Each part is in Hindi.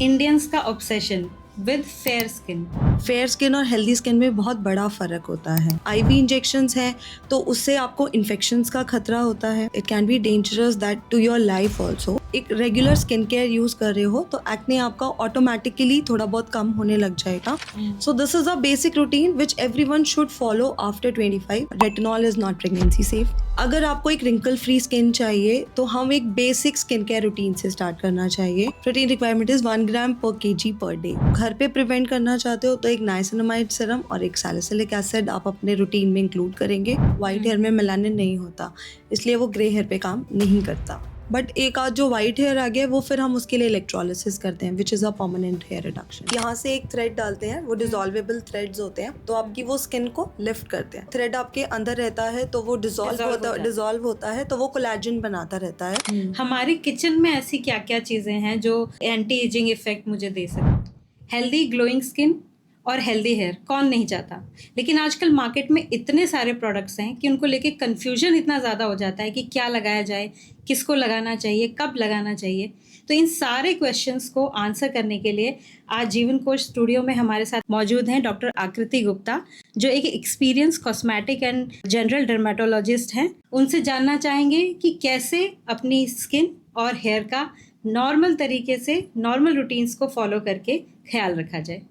इंडियंस का ऑब्सेशन विद फेयर स्किन और हेल्दी स्किन में बहुत बड़ा फ़र्क होता है। आईवी इंजेक्शंस हैं तो उससे आपको इन्फेक्शंस का खतरा होता है। It can be dangerous that to your life also. एक रेगुलर स्किन केयर यूज़ कर रहे हो तो एक्ने आपका ऑटोमेटिकली थोड़ा बहुत कम होने लग जाएगा। So this is a basic routine which everyone should follow after 25। Retinol is not pregnancy safe. अगर आपको एक रिंकल फ्री स्किन चाहिए तो हम एक बेसिक स्किन केयर रूटीन से स्टार्ट करना चाहिए। प्रोटीन रिक्वायरमेंट इज 1 ग्राम पर केजी पर डे। घर पे प्रिवेंट करना चाहते हो तो एक नाइसिनामाइड सीरम और एक सैलिसिलिक एसिड आप अपने रूटीन में इंक्लूड करेंगे। व्हाइट हेयर में मेलानिन नहीं होता, इसलिए वो ग्रे हेयर पे काम नहीं करता। बट एक आध जो व्हाइट हेयर आ गया वो फिर हम उसके लिए इलेक्ट्रोलिसिस करते हैं which is a permanent hair reduction. यहाँ से एक थ्रेड डालते हैं, वो डिजॉल्वेबल थ्रेड्स होते हैं, तो आपकी वो स्किन को लिफ्ट करते हैं। थ्रेड आपके अंदर रहता है तो वो डिजॉल्व होता है तो वो कोलेजन बनाता रहता है। हमारी किचन में ऐसी क्या क्या चीजें हैं जो एंटी एजिंग इफेक्ट मुझे दे सकती? हेल्दी ग्लोइंग स्किन और हेल्दी हेयर कौन नहीं चाहता, लेकिन आजकल मार्केट में इतने सारे प्रोडक्ट्स हैं कि उनको लेके कंफ्यूजन इतना ज़्यादा हो जाता है कि क्या लगाया जाए, किसको लगाना चाहिए, कब लगाना चाहिए। तो इन सारे क्वेश्चंस को आंसर करने के लिए आज जीवन कोश स्टूडियो में हमारे साथ मौजूद हैं डॉक्टर आकृति गुप्ता, जो एक experience cosmetic and general dermatologist हैं। उनसे जानना चाहेंगे कि कैसे अपनी स्किन और हेयर का नॉर्मल तरीके से नॉर्मल रूटीन्स को फॉलो करके ख्याल रखा जाए।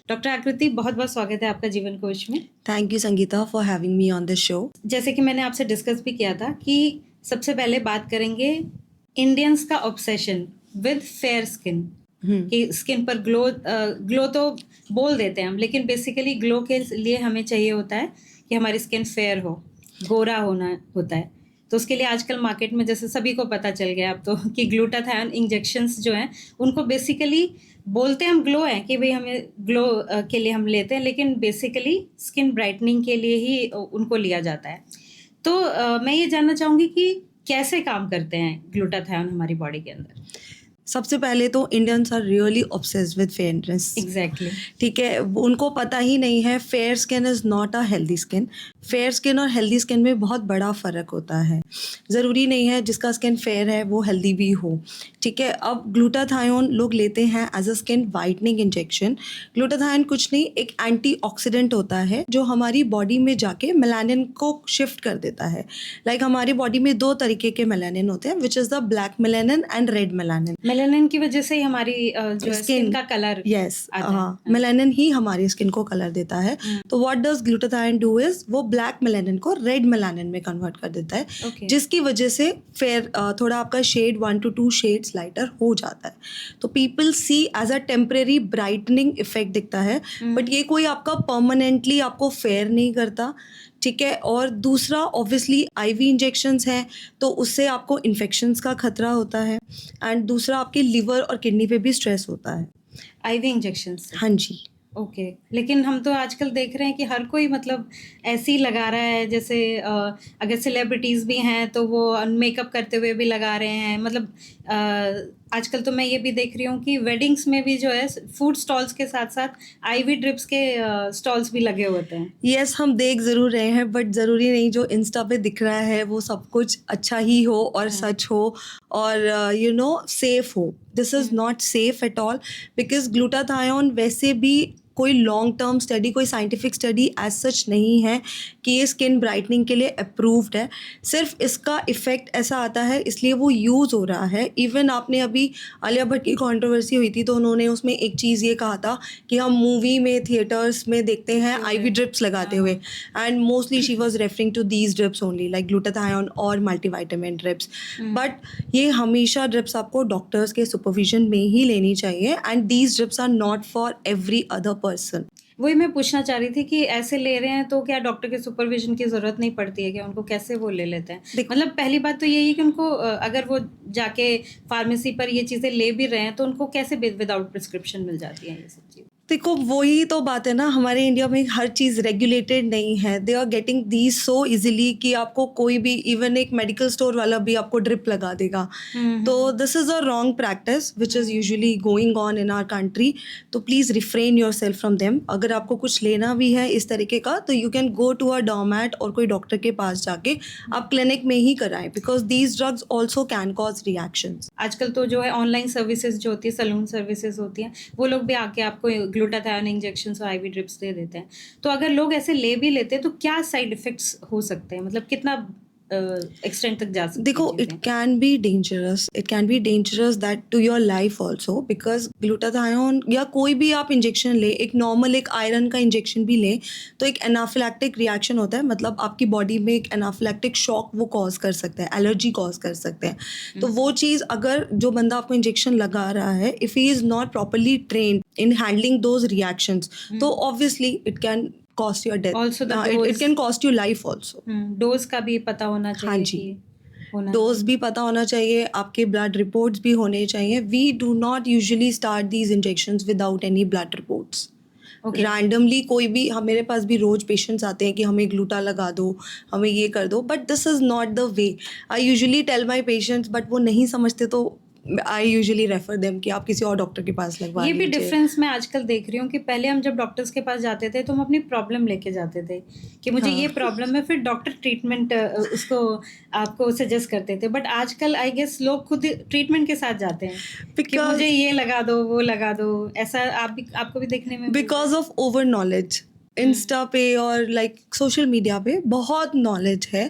डॉक्टर आकृति, बहुत बहुत स्वागत है आपका जीवन कोश में। Thank you Sangeeta for having me on this show. जैसे कि मैंने आपसे डिस्कस भी किया था कि सबसे पहले बात करेंगे इंडियंस का ऑब्सेशन विद फेयर स्किन, कि स्किन पर ग्लो तो बोल देते हैं हम, लेकिन बेसिकली ग्लो के लिए हमें चाहिए होता है कि हमारी स्किन फेयर हो, गोरा होना होता है। तो उसके लिए आजकल मार्केट में जैसे सभी को पता चल गया अब तो कि ग्लूटाथायोन इंजेक्शंस जो हैं उनको बेसिकली बोलते हैं हम ग्लो हैं कि भाई हमें ग्लो के लिए हम लेते हैं, लेकिन बेसिकली स्किन ब्राइटनिंग के लिए ही उनको लिया जाता है। तो मैं ये जानना चाहूँगी कि कैसे काम करते हैं ग्लूटाथायोन हमारी बॉडी के अंदर। सबसे पहले तो Indians are really obsessed with fairness. Exactly. ठीक है, उनको पता ही नहीं है fair skin is not a healthy skin. Fair skin और हेल्दी स्किन में बहुत बड़ा फ़र्क होता है। ज़रूरी नहीं है जिसका स्किन फेयर है वो हेल्दी भी हो। ठीक है, अब ग्लूटाथायोन लोग लेते हैं as a skin whitening injection. Glutathione कुछ नहीं, एक एंटीऑक्सीडेंट होता है जो हमारी बॉडी में जाके मेलानिन को शिफ्ट कर देता है। लाइक हमारी बॉडी में 2 तरीके के मेलानिन होते हैं which is the black melanin and red melanin. Melanin की वजह से ही हमारी जो स्किन का कलर मेलानिन ही हमारी स्किन को कलर देता है। तो what does glutathione do is वो ब्लैक मेलानिन को रेड मेलानिन में कन्वर्ट कर देता है, जिसकी वजह से फेयर थोड़ा आपका शेड 1 to 2 शेड्स लाइटर हो जाता है। तो people see as a temporary brightening effect दिखता है, बट ये कोई आपका परमानेंटली आपको फेयर नहीं करता। ठीक है, और दूसरा ऑब्वियसली आईवी इंजेक्शंस हैं तो उससे आपको इन्फेक्शंस का खतरा होता है, एंड दूसरा आपके लिवर और किडनी पे भी स्ट्रेस होता है आईवी इंजेक्शंस से। हाँ जी। ओके लेकिन हम तो आजकल देख रहे हैं कि हर कोई मतलब ऐसे ही लगा रहा है, जैसे अगर सेलिब्रिटीज़ भी हैं तो वो मेकअप करते हुए भी लगा रहे हैं। मतलब आजकल तो मैं ये भी देख रही हूँ कि वेडिंग्स में भी जो है फूड स्टॉल्स के साथ साथ आईवी ड्रिप्स के स्टॉल्स भी लगे होते हैं। यस, हम देख ज़रूर रहे हैं, बट ज़रूरी नहीं जो इंस्टा पे दिख रहा है वो सब कुछ अच्छा ही हो और सच हो और सेफ हो। This is not safe at all, because glutathione वैसे भी कोई लॉन्ग टर्म स्टडी, कोई साइंटिफिक स्टडी एज सच नहीं है कि ये स्किन ब्राइटनिंग के लिए अप्रूव्ड है। सिर्फ इसका इफ़ेक्ट ऐसा आता है इसलिए वो यूज़ हो रहा है। इवन आपने अभी आलिया भट्ट की कंट्रोवर्सी हुई थी तो उन्होंने उसमें एक चीज़ ये कहा था कि हम मूवी में थिएटर्स में देखते हैं आईवी ड्रिप्स लगाते हुए, and mostly she was referring to these drips only, like glutathione और मल्टीविटामिन ड्रिप्स। बट ये हमेशा ड्रिप्स आपको डॉक्टर्स के सुपरविजन में ही लेनी चाहिए, and these drips are not for every other person. वही मैं पूछना चाह रही थी कि ऐसे ले रहे हैं तो क्या डॉक्टर के सुपरविजन की ज़रूरत नहीं पड़ती है क्या? उनको कैसे वो ले लेते हैं? मतलब पहली बात तो यही है कि उनको अगर वो जाके फार्मेसी पर ये चीज़ें ले भी रहे हैं तो उनको कैसे विदाउट प्रिस्क्रिप्शन मिल जाती हैं ये सब चीज़? देखो वही तो बात है ना, हमारे इंडिया में हर चीज़ रेगुलेटेड नहीं है। They are getting these so easily कि आपको कोई भी, इवन एक मेडिकल स्टोर वाला भी आपको ड्रिप लगा देगा। तो this is a wrong practice which is usually going on in our country. तो please refrain yourself from them. अगर आपको कुछ लेना भी है इस तरीके का तो you can go to a dermat और कोई डॉक्टर के पास जाके आप क्लिनिक में ही कराएं, because these drugs also can cause reactions. आजकल तो जो है ऑनलाइन सर्विसेज जो होती है, सलून सर्विसेज होती हैं, वो लोग भी आके आपको ग्लूटाथायोन इंजेक्शन और आईवी ड्रिप्स दे देते हैं। तो अगर लोग ऐसे ले भी लेते हैं तो क्या साइड इफेक्ट्स हो सकते हैं, मतलब कितना एक्सटेंट तक जा सकती है देखो, चीजें? It can be dangerous that to your life also, because glutathione या कोई भी आप इंजेक्शन ले, एक नॉर्मल एक आयरन का इंजेक्शन भी ले तो एक एनाफिलैक्टिक रिएक्शन होता है, मतलब आपकी बॉडी में एक एनाफिलैक्टिक शॉक वो कॉज कर सकते हैं, एलर्जी कॉज कर सकते हैं। तो वो चीज़, अगर जो बंदा आपको इंजेक्शन लगा रहा है, if he is not properly trained in handling those reactions, तो obviously it can cost your death. Also the it dose, can cost you life also. Dose का भी पता होना हाँ चाहिए जी, कि होना डोज चाहिए। भी पता होना चाहिए, आपके ब्लड रिपोर्ट्स भी होने चाहिए। We do not usually start these injections without any blood reports. Okay. Randomly कोई भी, हम, मेरे पास भी रोज पेशेंट्स आते हैं कि हमें ग्लूटा लगा दो, हमें ये कर दो, but this is not the way. I usually tell my patients, but वो नहीं समझते तो आई यूजुअली रेफर देम कि आप किसी और डॉक्टर के पास लगवा ये भी लीजिए। डिफरेंस मैं आजकल देख रही हूँ कि पहले हम जब डॉक्टर्स के पास जाते थे तो हम अपनी प्रॉब्लम लेके जाते थे कि मुझे हाँ। ये प्रॉब्लम है, फिर डॉक्टर ट्रीटमेंट उसको आपको सजेस्ट करते थे। बट आजकल आई गेस लोग खुद ट्रीटमेंट के साथ जाते हैं कि Because- मुझे ये लगा दो, वो लगा दो। ऐसा आपको भी देखने में मिलता है? Because of over knowledge. Insta पे और लाइक सोशल मीडिया पे बहुत नॉलेज है,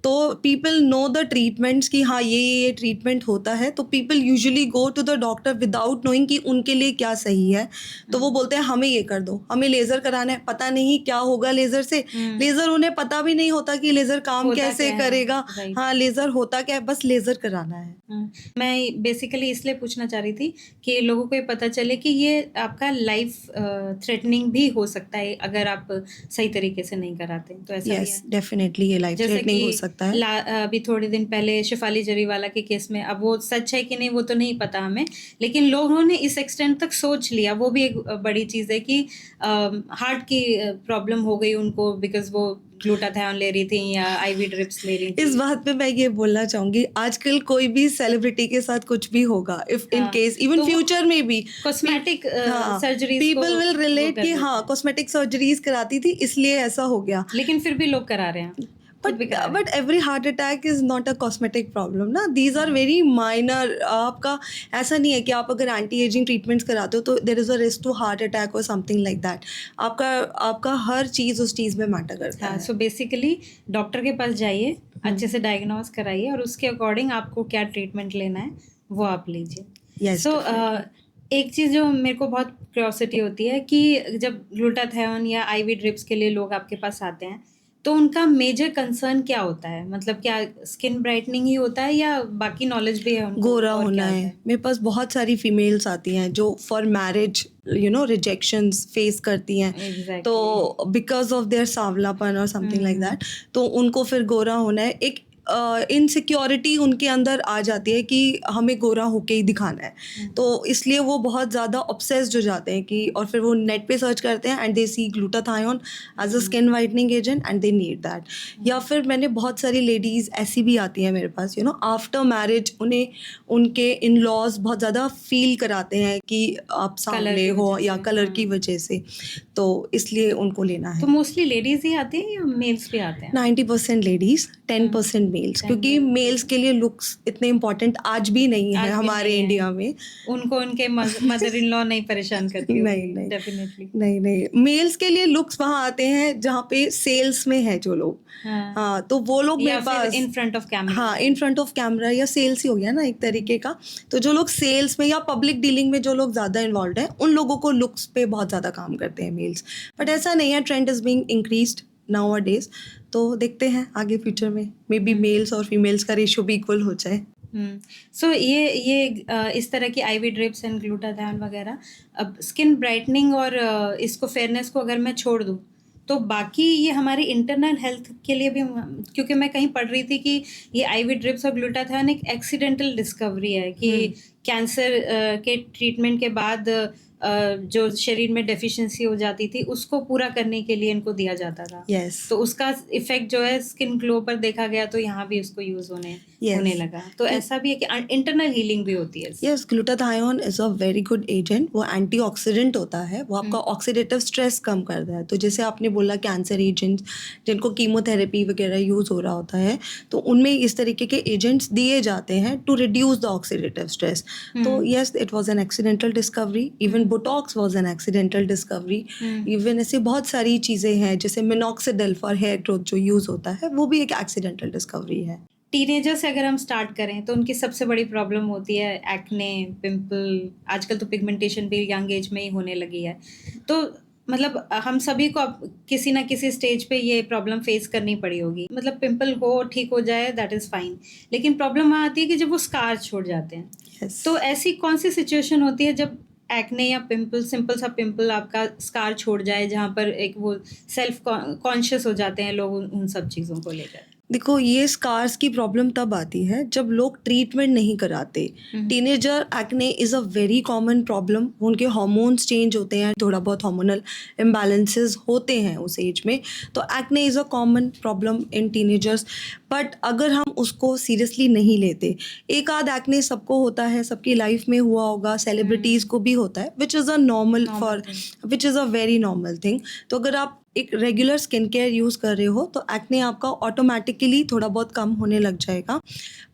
तो पीपल नो द ट्रीटमेंट्स कि हाँ ये ट्रीटमेंट होता है, तो people usually go to the doctor without knowing कि उनके लिए क्या सही है। तो वो बोलते हैं हमें ये कर दो, हमें लेज़र कराना है, पता नहीं क्या होगा लेज़र से। लेज़र उन्हें पता भी नहीं होता कि लेज़र काम होता कैसे क्या है, करेगा। right. हाँ, लेज़र होता क्या है, बस लेज़र कराना है। मैं बेसिकली इसलिए पूछना चाह रही थी कि लोगों को ये पता चले कि ये आपका लाइफ थ्रेटनिंग भी हो सकता है अगर आप सही तरीके से नहीं कराते, तो ऐसा भी यस, है। डेफिनेटली ये लाइफ जैसे थ्रेटनिंग हो कि सकता है। अभी थोड़े दिन पहले शिफाली जरीवाला के केस में, अब वो सच है कि नहीं वो तो नहीं पता हमें, लेकिन लोगों ने इस एक्सटेंट तक सोच लिया। वो भी एक बड़ी चीज़ है कि हार्ट की प्रॉब्लम हो गई उनको बिकॉज वो ग्लूटाथायोन ले रही थी या आईवी ड्रिप्स ले रही थी। इस बात पे मैं ये बोलना चाहूंगी, आजकल कोई भी सेलिब्रिटी के साथ कुछ भी होगा, इफ इन हाँ, केस इवन तो वो फ्यूचर में भी कॉस्मेटिक हाँ, सर्जरीज पीपल विल रिलेट कि हाँ कॉस्मेटिक सर्जरीज कराती थी इसलिए ऐसा हो गया। लेकिन फिर भी लोग करा रहे हैं, खुद भी करा रहे हैं। But every heart attack is not a cosmetic problem ना, दीज आर वेरी माइनर। आपका ऐसा नहीं है कि आप अगर एंटी एजिंग ट्रीटमेंट्स कराते हो तो there is a risk to heart attack और समथिंग लाइक दैट। आपका हर चीज़ उस चीज़ में मैटर करता हाँ, है। सो बेसिकली डॉक्टर के पास जाइए, अच्छे से डायग्नोज कराइए और उसके अकॉर्डिंग आपको क्या ट्रीटमेंट लेना है वो आप लीजिए। Yes, सो definitely. एक चीज़ जो मेरे को बहुत क्यूरियोसिटी होती है कि जब ग्लूटाथायोन या आईवी ड्रिप्स के लिए लोग आपके पास आते हैं तो उनका मेजर कंसर्न क्या होता है, मतलब क्या स्किन ब्राइटनिंग ही होता है या बाकी नॉलेज भी है उनको गोरा और होना क्या होता है। मेरे पास बहुत सारी फीमेल्स आती हैं जो फॉर मैरिज रिजेक्शंस फेस करती हैं। Exactly. तो बिकॉज ऑफ देयर सांवलापन और समथिंग लाइक दैट, तो उनको फिर गोरा होना है। एक इनसिक्योरिटी उनके अंदर आ जाती है कि हमें गोरा होके ही दिखाना है, तो इसलिए वो बहुत ज़्यादा ऑब्सेस्ड हो जाते हैं कि, और फिर वो नेट पे सर्च करते हैं and they see glutathione as a skin whitening agent and they need that. या फिर मैंने बहुत सारी लेडीज़ ऐसी भी आती हैं मेरे पास, आफ्टर मैरिज उन्हें उनके इन लॉज बहुत ज़्यादा फील कराते हैं कि आप सांवले हो या कलर की वजह से, तो इसलिए उनको लेना है। तो मोस्टली लेडीज ही आती हैं या मेल्स भी आते हैं? 90% लेडीज, 10% मेल्स, क्योंकि मेल्स के लिए लुक्स इतने इम्पोर्टेंट आज भी नहीं है हमारे इंडिया में। उनको उनके मदर इन लॉ नहीं परेशान करती नहीं, डेफिनेटली नहीं, मेल्स के लिए लुक्स वहाँ आते हैं जहाँ पे सेल्स में है जो लोग। हाँ, तो वो लोग मेरे पास इन फ्रंट ऑफ कैमरा। हाँ, इन फ्रंट ऑफ कैमरा या सेल्स ही हो गया ना एक तरीके का। तो जो लोग सेल्स में या पब्लिक डीलिंग में जो लोग ज़्यादा इन्वॉल्व हैं, उन लोगों को लुक्स पे बहुत ज़्यादा काम करते हैं मेल्स। बट ऐसा नहीं है, trend is being increased nowadays. तो देखते हैं आगे फ्यूचर में मे बी मेल्स और फीमेल्स का रेशियो भी इक्वल हो जाए। सो ये इस तरह की आईवी ड्रिप्स एंड ग्लूटाथायोन वगैरह, अब स्किन ब्राइटनिंग और इसको फेयरनेस को अगर मैं छोड़ दूँ तो बाकी ये हमारी इंटरनल हेल्थ के लिए भी, क्योंकि मैं कहीं पढ़ रही थी कि ये आईवी ड्रिप्स और ग्लूटाथायोन एक एक्सीडेंटल डिस्कवरी है कि कैंसर के ट्रीटमेंट के बाद जो शरीर में डेफिशिएंसी हो जाती थी उसको पूरा करने के लिए इनको दिया जाता था। Yes. तो उसका इफेक्ट जो है स्किन ग्लो पर देखा गया, तो यहाँ भी उसको यूज होने लगा। तो ऐसा भी है कि इंटरनल हीलिंग भी होती है। Yes, glutathione is a very good agent. वो एंटीऑक्सीडेंट होता है, वो आपका ऑक्सीडेटिव स्ट्रेस कम करता है। तो जैसे आपने बोला कैंसर एजेंट्स जिनको कीमोथेरेपी वगैरह यूज़ हो रहा होता है, तो उनमें इस तरीके के एजेंट्स दिए जाते हैं to reduce the oxidative stress. तो yes, it was an accidental discovery. Even Botox was an accidental discovery. Even ऐसे बहुत सारी चीज़ें हैं, जैसे मिनॉक्सिडिल फॉर हेयर ग्रोथ जो यूज़ होता है, वो भी एक एक्सीडेंटल डिस्कवरी है। टीनेजर से अगर हम स्टार्ट करें तो उनकी सबसे बड़ी प्रॉब्लम होती है एक्ने, पिंपल। आजकल तो पिगमेंटेशन भी यंग एज में ही होने लगी है। तो मतलब हम सभी को अब किसी ना किसी स्टेज पे ये प्रॉब्लम फेस करनी पड़ी होगी। मतलब पिंपल हो, ठीक हो जाए, दैट इज़ फाइन, लेकिन प्रॉब्लम वहाँ आती है कि जब वो स्कार छोड़ जाते हैं। Yes. तो ऐसी कौन सी सिचुएशन होती है जब एक्ने या पिंपल, सिंपल सा पिंपल आपका स्कार छोड़ जाए, जहाँ पर एक वो सेल्फ कॉन्शियस हो जाते हैं लोग उन सब चीज़ों को लेकर? देखो, ये स्कार्स की प्रॉब्लम तब आती है जब लोग ट्रीटमेंट नहीं कराते। Teenager acne is a very common problem. उनके हार्मोन्स चेंज होते हैं, थोड़ा बहुत हार्मोनल इम्बैलेंसेस होते हैं उस एज में। तो acne is a common problem in teenagers. But अगर हम उसको सीरियसली नहीं लेते, एक आध एक्ने सबको होता है, सबकी लाइफ में हुआ होगा, सेलिब्रिटीज़ को भी होता है, which is a very normal thing. तो अगर आप एक रेगुलर स्किन केयर यूज़ कर रहे हो तो एक्ने आपका ऑटोमेटिकली थोड़ा बहुत कम होने लग जाएगा।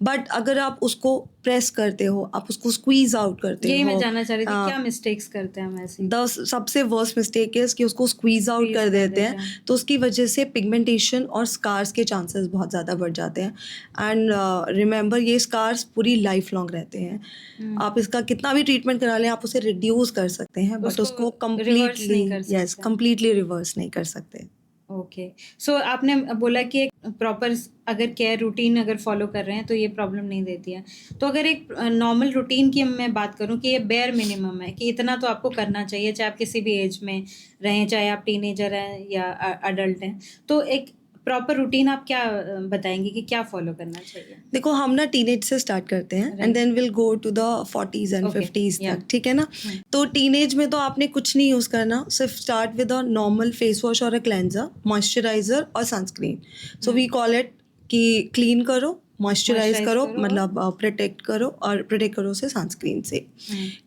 बट अगर आप उसको प्रेस करते हो, आप उसको स्क्वीज आउट करते हो, यही मैं जानना चाह रही थी, क्या मिस्टेक्स करते हैं हम ऐसे? सबसे वर्स्ट मिस्टेक है कि उसको स्क्वीज आउट कर देते हैं, तो उसकी वजह से पिगमेंटेशन और स्कार्स के चांसेस बहुत ज़्यादा बढ़ जाते हैं। एंड रिमेंबर, ये स्कार्स पूरी लाइफ लॉन्ग रहते हैं। आप इसका कितना भी ट्रीटमेंट करा लें, आप उसे रिड्यूस कर सकते हैं, बट उसको कम्प्लीटली रिवर्स नहीं कर सकते। ओके, सो आपने बोला कि एक प्रॉपर अगर केयर रूटीन अगर फॉलो कर रहे हैं तो ये प्रॉब्लम नहीं देती है। तो अगर एक नॉर्मल रूटीन की मैं बात करूं कि ये बेयर मिनिमम है कि इतना तो आपको करना चाहिए, चाहे आप किसी भी एज में रहें, चाहे आप टीनेजर हैं या अडल्ट हैं, तो एक प्रॉपर रूटीन आप क्या बताएंगे कि क्या फॉलो करना चाहिए? देखो, हम ना टीनेज से स्टार्ट करते हैं and then will go to the 40s and 50s तक, ठीक है ना। तो टीनेज में तो आपने कुछ नहीं यूज़ करना, सिर्फ start with a normal face wash और अ क्लेंजर, मॉइस्चराइजर और sunscreen. So we call it कि क्लीन करो, मॉइस्चराइज करो, मतलब प्रोटेक्ट करो से सनस्क्रीन से।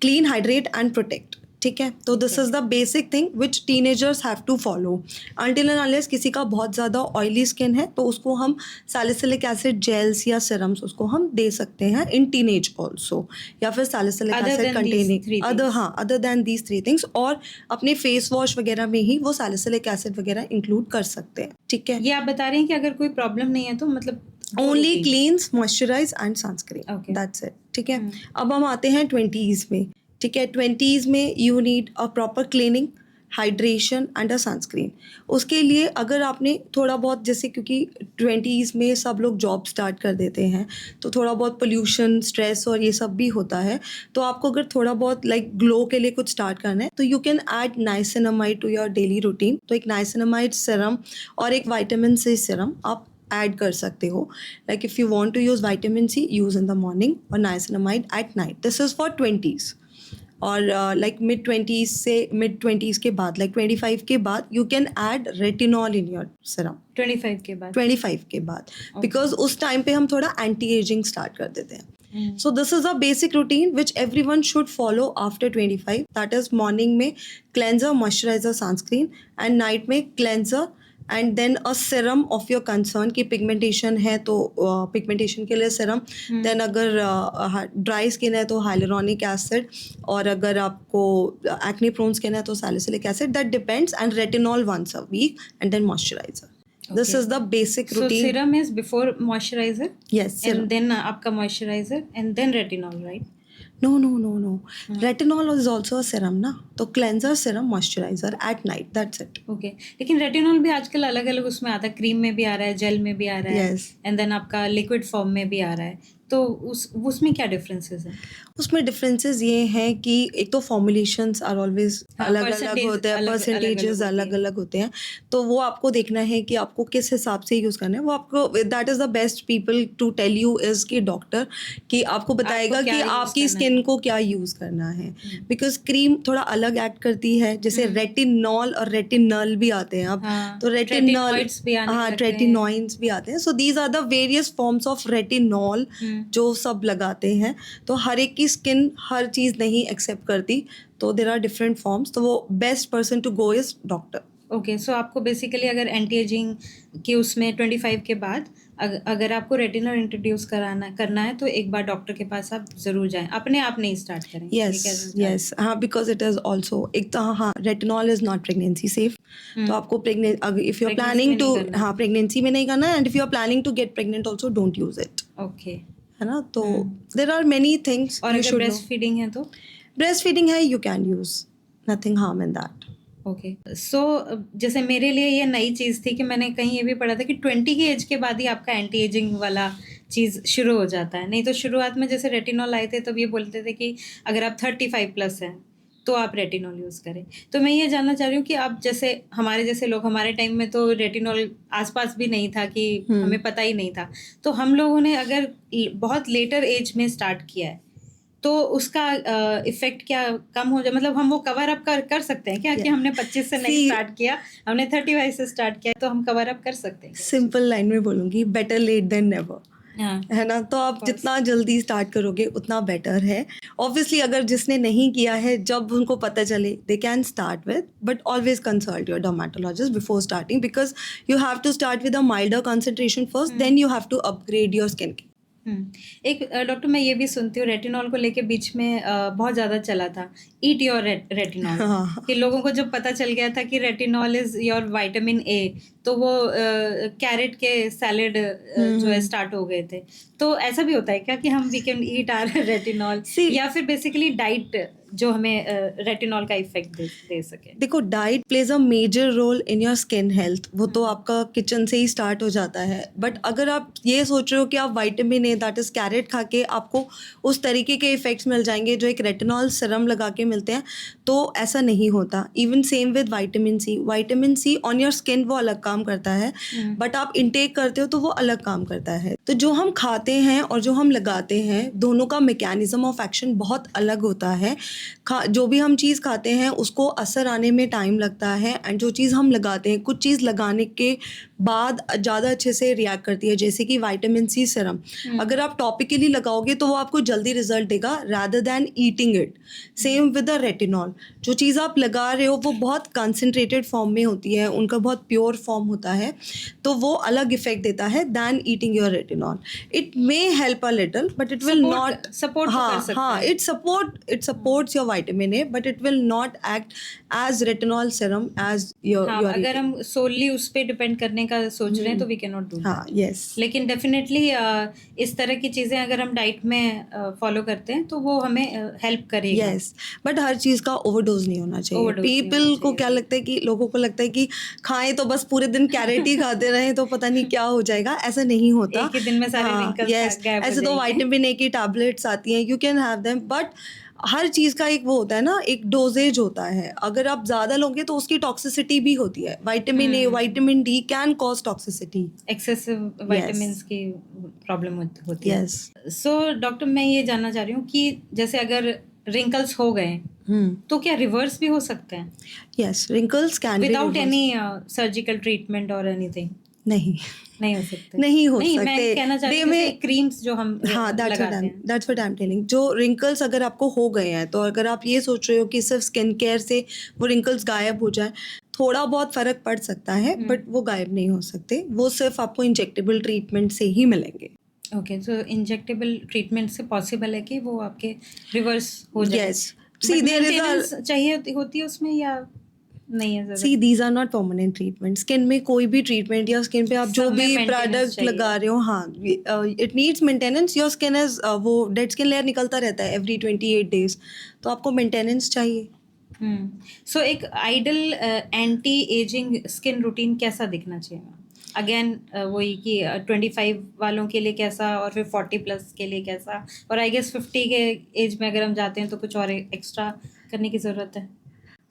क्लीन, हाइड्रेट एंड प्रोटेक्ट, ठीक है। तो this is the basic thing which teenagers have to follow. Until and unless किसी का बहुत ज़्यादा ऑयली स्किन है तो उसको हम सैलिसिलिक एसिड जेल्स या सिरम्स उसको हम दे सकते हैं इन टीनेज ऑल्सो, या फिर salicylic acid containing other than these three things. और अपने फेस वॉश वगैरह में ही वो सैलिसिलिक एसिड वगैरह इंक्लूड कर सकते हैं, ठीक है। ये आप बता रहे हैं कि अगर कोई प्रॉब्लम नहीं है तो मतलब only cleanse, moisturise and sunscreen, that's it, ठीक है। अब हम आते हैं 20s में, ठीक है। 20s में you need a proper cleaning, hydration and a sunscreen. उसके लिए अगर आपने थोड़ा बहुत, जैसे क्योंकि 20s में सब लोग जॉब स्टार्ट कर देते हैं, तो थोड़ा बहुत पोल्यूशन, स्ट्रेस और ये सब भी होता है। तो आपको अगर थोड़ा बहुत ग्लो के लिए कुछ स्टार्ट करना है तो you can add niacinamide to your daily routine. तो एक नाइसिनामाइड सिरम और एक विटामिन सी सिरम आप ऐड कर सकते हो। Like if you want to use vitamin C, use in the morning और niacinamide at night. This is for 20s। और मिड 20s के बाद, 25 के बाद you can add retinol in your serum. 25 के बाद बिकॉज उस टाइम पे हम थोड़ा एंटी एजिंग स्टार्ट कर देते हैं। So this is a basic routine which everyone should follow after 25। That is morning में cleanser, moisturiser, sunscreen, and night में cleanser and then a serum of your concern. की पिगमेंटेशन है तो पिगमेंटेशन के लिए सिरम, देन अगर ड्राई स्किन है तो हाइलुरोनिक एसिड, और अगर आपको एक्ने प्रोन स्किन है तो salicylic acid, that depends, and retinol once a week, and then moisturiser. This is the basic routine. So serum is before moisturizer? Yes, serum. And then आपका moisturizer and then retinol, right? No. Retinol is also a serum ना, तो cleanser, serum, moisturizer at night, that's it. Okay. लेकिन retinol भी आजकल अलग अलग उसमें आता है, क्रीम में भी आ रहा है, जेल में भी आ रहा है, Yes. and then आपका लिक्विड फॉर्म में भी आ रहा है। तो उसमें क्या डिफरेंसेस हैं? उसमें डिफरेंसेस ये हैं कि एक तो फॉर्मुलेशंस आर ऑलवेज हाँ, अलग अलग percentage होते हैं, अलग परसेंटेजेस होती अलग है। अलग होते हैं। तो वो आपको देखना है कि आपको किस हिसाब से यूज़ करना है। वो आपको that is the best people to tell you is कि डॉक्टर, कि आपको बताएगा क्या कि use आपकी करना स्किन है? को क्या यूज़ करना है। बिकॉज क्रीम थोड़ा अलग एक्ट करती है, जैसे रेटिनॉल और रेटिनल भी आते हैं अब। हाँ, तो रेटिनल, retinoids भी आने हाँ, लग गए हैं। रेटिनॉइड्स भी आते हैं। So these are the various forms of retinol जो सब लगाते हैं। तो हर एक की स्किन हर चीज़ नहीं एक्सेप्ट करती, तो देर आर डिफरेंट फॉर्म्स। तो वो best person to go is doctor. Okay, so आपको बेसिकली अगर एंटी एजिंग के उसमें 25 के बाद अगर आपको रेटिनल इंट्रोड्यूस करना है तो एक बार डॉक्टर के पास आप ज़रूर जाएं, अपने आप नहीं स्टार्ट करें, ये कहना यस चाह रहे यस, हाँ, बिकॉज इट इज़ ऑल्सो एक तो, हाँ, retinol is not pregnancy safe. तो आपको प्रेगनेंट, अगर इफ़ यू आर प्रेगनेंसी में प्लानिंग नहीं टू, करना हाँ, है। प्रेगनेंसी में नहीं करना है, and if you are planning to get pregnant also don't use it. Okay, है ना? तो देर आर मेनी थिंग्स और यू अगर शुड नो। ब्रेस्ट फीडिंग है तो? ब्रेस्ट फीडिंग है, you can use, nothing harm in that. Okay, सो जैसे मेरे लिए ये नई चीज़ थी कि मैंने कहीं ये भी पढ़ा था कि 20 की एज के बाद ही आपका एंटी एजिंग वाला चीज़ शुरू हो जाता है। नहीं तो शुरुआत में जैसे रेटिनॉल आए थे तब ये बोलते थे कि अगर आप 35 प्लस हैं तो आप रेटिनॉल यूज़ करें। तो मैं ये जानना चाह रही हूँ कि आप जैसे हमारे जैसे लोग, हमारे टाइम में तो रेटिनॉल आसपास भी नहीं था, कि हमें पता ही नहीं था। तो हम लोगों ने अगर बहुत लेटर एज में स्टार्ट किया है तो उसका इफेक्ट क्या कम हो जाए, मतलब हम वो कवर अप कर सकते हैं क्या? कि हमने 25 से नहीं See, स्टार्ट किया, हमने 35 से स्टार्ट किया, तो हम कवर अप कर सकते हैं क्या? सिंपल लाइन में बोलूँगी, बेटर लेट देन नेवर। हाँ, है ना? तो आप course. जितना जल्दी स्टार्ट करोगे उतना बेटर है। ऑब्वियसली अगर जिसने नहीं किया है, जब उनको पता चले, they can start with, but always consult your dermatologist before starting, because you have to start with a milder concentration first, then you have to upgrade your skin care. एक डॉक्टर, मैं ये भी सुनती हूँ रेटिनॉल को लेके बीच में बहुत ज़्यादा चला था, ईट योर रेटिनॉल, हाँ। कि लोगों को जब पता चल गया था कि retinol is your vitamin A, तो वो कैरेट के सैलेड जो है स्टार्ट हो गए थे। तो ऐसा भी होता है क्या कि हम we can eat our retinol, See, या फिर बेसिकली डाइट जो हमें रेटिनॉल का इफेक्ट दे सके? देखो, diet plays a major role in your skin health. वो तो आपका किचन से ही स्टार्ट हो जाता है। बट अगर आप ये सोच रहे हो कि आप vitamin A, that is carrot, खा के आपको उस तरीके के इफेक्ट्स मिल जाएंगे जो एक रेटिनॉल सीरम लगा के मिलते हैं, तो ऐसा नहीं होता। Even same with vitamin C on your skin वो अलग काम करता है, बट आप इनटेक करते हो तो वो अलग काम करता है। तो जो हम खाते हैं और जो हम लगाते हैं, दोनों का मैकेनिज्म ऑफ एक्शन बहुत अलग होता है। जो भी हम चीज़ खाते हैं उसको असर आने में टाइम लगता है, एंड जो चीज़ हम लगाते हैं, कुछ चीज़ लगाने के बाद ज़्यादा अच्छे से रिएक्ट करती है। जैसे कि विटामिन सी सीरम, अगर आप टॉपिकली लगाओगे तो वो आपको जल्दी रिजल्ट देगा rather than eating it. Same with the retinol, जो चीज़ आप लगा रहे हो वो बहुत कंसनट्रेटेड फॉर्म में होती है, उनका बहुत प्योर फॉर्म होता है, तो वो अलग इफेक्ट देता है than eating your retinol. It may help a little, but it will not, support तो कर सकता हाँ, है। it supports your vitamin A, but it will not act as retinol serum as your हाँ, अगर eating. हम सोलली उस पे डिपेंड करने का सोच रहे हैं तो वी कैन नॉट डू हाँ, दैट। yes, लेकिन डेफिनेटली इस तरह की चीज़ें अगर हम डाइट में फॉलो करते हैं तो वो हमें हेल्प करेगा। yes, but हर चीज़ का ओवरडोज नहीं होना चाहिए। Overdose नहीं पीपल होना को चाहिए, क्या लगता है कि लोगों को लगता है कि खाएं तो बस पूरे दिन कैरेट ही खाते रहें तो पता नहीं क्या हो जाएगा, ऐसा नहीं होता। एक ही दिन में सारे हाँ, wrinkles yes, गायब हो ऐसे तो जाएंगे। विटामिन ए की टैबलेट्स आती हैं, you can have them, but हर चीज़ का एक वो होता है ना, एक डोजेज होता है। अगर आप ज़्यादा लोगे तो उसकी टॉक्सिसिटी भी होती है। Vitamin A, vitamin D can cause toxicity. Excessive vitamins की प्रॉब्लम होती है। Yes. सो डॉक्टर, मैं ये जानना चाह रही हूँ कि जैसे अगर रिंकल्स हो गए तो क्या रिवर्स भी हो सकते हैं Yes, wrinkles can be without reversed. Any surgical treatment और एनीथिंग? नहीं, नहीं हो सकते? नहीं हो नहीं, सकते। मैं कहना चाह रही They हूँ may, जैसे क्रीम्स जो हम हाँ, लगाते हैं। that's what I'm telling. जो wrinkles अगर आपको हो गए हैं, तो अगर आप ये सोच रहे हो कि सिर्फ स्किन केयर से वो wrinkles गायब हो जाए, थोड़ा बहुत फर्क पड़ सकता है, बट वो गायब नहीं हो सकते। वो सिर्फ आपको इंजेक्टेबल ट्रीटमेंट से ही मिलेंगे। ओके, तो इंजेक्टेबल ट्रीटमेंट से पॉसिबल है कि वो आपके रिवर्स हो जाए? Yes. See, there is a maintenance चाहिए होती है उसमें या नहीं है ज़रूरत? See these are not permanent treatment. Skin में कोई भी ट्रीटमेंट या स्किन पे आप जो सब में भी maintenance प्रोडक्ट चाहिए। लगा रहे हो, हाँ, it needs maintenance. Your skin is वो डेड स्किन लेयर निकलता रहता है एवरी 28 डेज, तो आपको मेंटेनेंस चाहिए। सो एक ideal anti ageing skin routine कैसा दिखना चाहिए मैम? अगेन वही कि 25 वालों के लिए कैसा और फिर 40 प्लस के लिए कैसा, और आई गेस 50 के एज में अगर हम जाते हैं तो कुछ और एक्स्ट्रा करने की ज़रूरत है।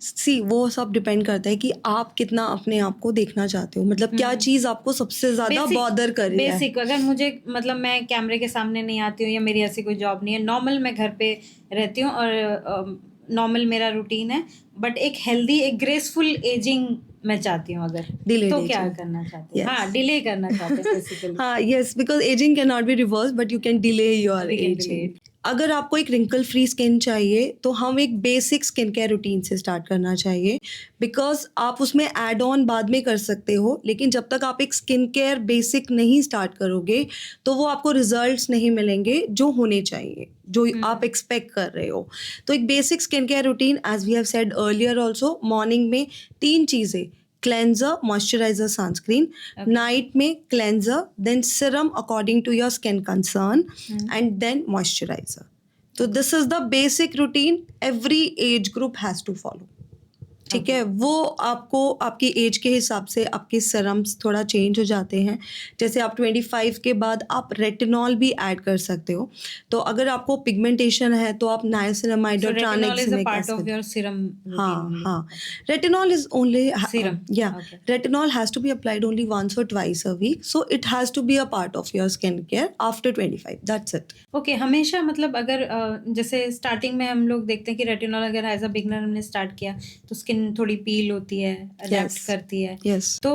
सी वो सब डिपेंड करता है कि आप कितना अपने आप को देखना चाहते हो, मतलब क्या चीज़ आपको सबसे ज़्यादा बॉदर कर रही है। बेसिक अगर मुझे मतलब मैं कैमरे के सामने नहीं आती हूँ या मेरी ऐसी कोई जॉब नहीं है, नॉर्मल मैं घर पे रहती हूँ और नॉर्मल मेरा रूटीन है, बट एक हेल्दी एक ग्रेसफुल एजिंग मैं चाहती हूँ अगर, Delayed तो क्या aging. करना चाहते हैं? Yes. हाँ, डिले करना चाहते हैं बेसिकली। हाँ, yes, because aging cannot be reversed, but you can delay your We can aging. delay it. अगर आपको एक रिंकल फ्री स्किन चाहिए तो हम एक बेसिक स्किन केयर रूटीन से स्टार्ट करना चाहिए, बिकॉज आप उसमें एड ऑन बाद में कर सकते हो, लेकिन जब तक आप एक स्किन केयर बेसिक नहीं स्टार्ट करोगे तो वो आपको रिजल्ट्स नहीं मिलेंगे जो होने चाहिए, जो आप एक्सपेक्ट कर रहे हो। तो एक basic skin care routine, as we have said earlier also, morning में 3 चीज़ें, क्लेंजर, मॉइस्चराइजर, सनस्क्रीन, नाइट में cleanser, then serum according to your skin concern, and then moisturiser. तो this is the basic routine every age group has to follow. ठीक है, वो आपको आपकी एज के हिसाब से आपके सीरम्स थोड़ा चेंज हो जाते हैं। जैसे आप 25 के बाद आप रेटिनॉल भी ऐड कर सकते हो। तो अगर आपको पिगमेंटेशन है तो आप नाइसिनामाइड So और retinol is a ट्रानेक्सिमिक part of acid. your serum routine हाँ only. हाँ, retinol is only Serum. yeah, Okay. retinol has to be applied only once or twice a week, so it has to be a part of your skincare after 25. That's it. Okay हमेशा मतलब अगर जैसे स्टार्टिंग में हम लोग देखते हैं कि रेटिनॉल अगर एज अ बिगनर हमने स्टार्ट किया तो स्किन थोड़ी पील होती है, अडेप्ट Yes. करती है। Yes. तो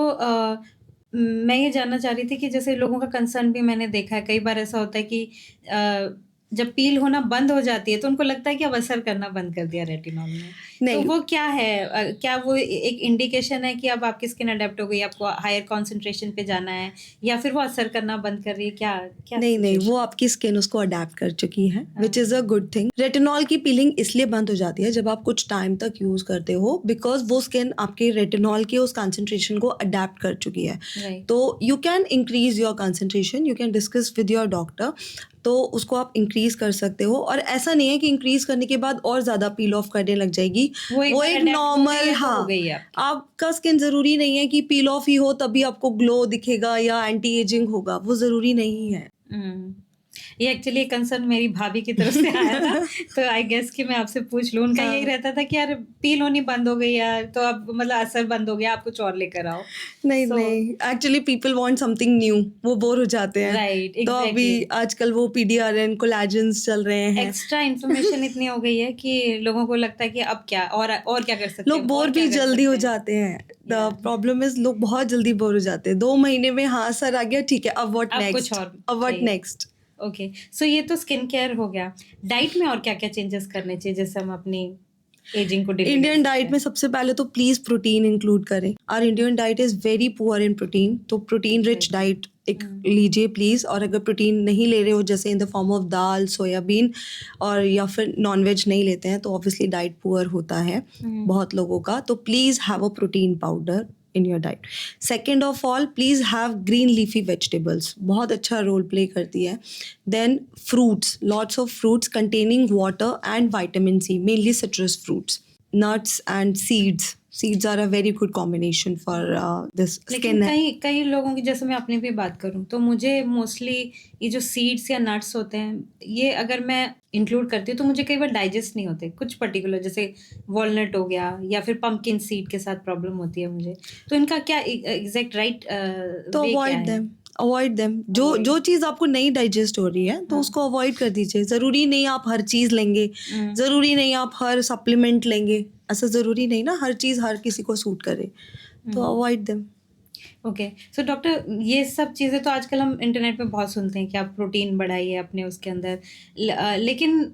मैं ये जानना चाह रही थी कि जैसे लोगों का कंसर्न भी मैंने देखा है, कई बार ऐसा होता है कि जब पील होना बंद हो जाती है तो उनको लगता है कि अब असर करना बंद कर दिया रेटिनॉल ने। तो नहीं। वो क्या है, क्या वो एक इंडिकेशन है कि अब आपकी स्किन अडेप्ट हो गई, आपको हायर कॉन्सेंट्रेशन पे जाना है, या फिर वो असर करना बंद कर रही है, क्या क्या नहीं नहीं, situation? वो आपकी स्किन उसको अडेप्ट कर चुकी है, which is a good thing. Retinol की पीलिंग इसलिए बंद हो जाती है जब आप कुछ टाइम तक यूज़ करते हो, बिकॉज वो स्किन आपके रेटिनॉल के उस कंसंट्रेशन को अडेप्ट कर चुकी है। Right. तो you can increase your concentration, you can discuss with your doctor, तो उसको आप इंक्रीज कर सकते हो। और ऐसा नहीं है कि इंक्रीज करने के बाद और ज़्यादा पील ऑफ करने लग जाएगी, वो एक बार एक adapt हो गई नॉर्मल, है तो हो हाँ, गई है आपकी। आपका स्किन ज़रूरी नहीं है कि पील ऑफ ही हो तभी आपको ग्लो दिखेगा या एंटी एजिंग होगा, वो ज़रूरी नहीं है। ये एक्चुअली कंसर्न मेरी भाभी की तरफ से आया था, तो आई गेस कि मैं आपसे पूछ लूँ। उनका यही रहता था कि यार पील होनी बंद हो गई यार, तो अब मतलब असर बंद हो गया, आप कुछ और लेकर आओ। नहीं So- नहीं, actually people want something new, वो बोर हो जाते हैं। Right, तो अभी exactly. आजकल वो PDRN कोलैजेंस चल रहे हैं। एक्स्ट्रा इन्फॉर्मेशन इतनी हो गई है कि लोगों को लगता है कि अब क्या और क्या कर सकते हैं, लोग बोर और क्या भी कर जल्दी हो सकते हैं। जाते हैं। The Yeah. प्रॉब्लम इज लोग बहुत जल्दी बोर हो जाते हैं। 2 महीने में हाँ सर आ गया, ठीक है, अब व्हाट अब नेक्स्ट, कुछ और अब व्हाट चाहिए। नेक्स्ट। ओके, सो ये तो स्किन केयर हो गया। डाइट में और क्या क्या चेंजेस करने चाहिए जिससे हम अपनी एजिंग को delay कर इंडियन सकते डाइट हैं? में सबसे पहले तो प्लीज प्रोटीन इंक्लूड करें। Our Indian diet is very poor in protein, तो प्रोटीन रिच डाइट एक लीजिए प्लीज। और अगर प्रोटीन नहीं ले रहे हो, जैसे in the form of dal, soybean, और या फिर नॉनवेज नहीं लेते हैं, तो ऑब्वियसली डाइट पुअर होता है बहुत लोगों का, तो please have a protein powder in your diet. Second of all, please have green leafy vegetables, बहुत अच्छा रोल प्ले करती है। Then fruits, lots of fruits containing water and vitamin C, mainly citrus fruits. Nuts and seeds are a very good combination for this लेकिन skin. कई लोगों की, जैसे मैं अपनी भी बात करूं तो मुझे मोस्टली ये जो सीड्स या नट्स होते हैं, ये अगर मैं इंक्लूड करती हूँ तो मुझे कई बार डाइजेस्ट नहीं होते। कुछ पर्टिकुलर जैसे वॉलनट हो गया या फिर पंपकिन सीड के साथ प्रॉब्लम होती है मुझे। तो इनका क्या एग्जैक्ट राइट तो अवॉइड देम। जो चीज़ आपको नहीं डाइजेस्ट हो रही है तो उसको अवॉइड कर दीजिए। ज़रूरी नहीं आप हर चीज़ लेंगे, ज़रूरी नहीं आप हर सप्लीमेंट लेंगे, ऐसा ज़रूरी नहीं ना हर चीज़ हर किसी को सूट करे, तो avoid them. Okay, so doctor, ये सब चीज़ें तो आजकल हम इंटरनेट पे बहुत सुनते हैं कि आप प्रोटीन बढ़ाइए अपने उसके अंदर, लेकिन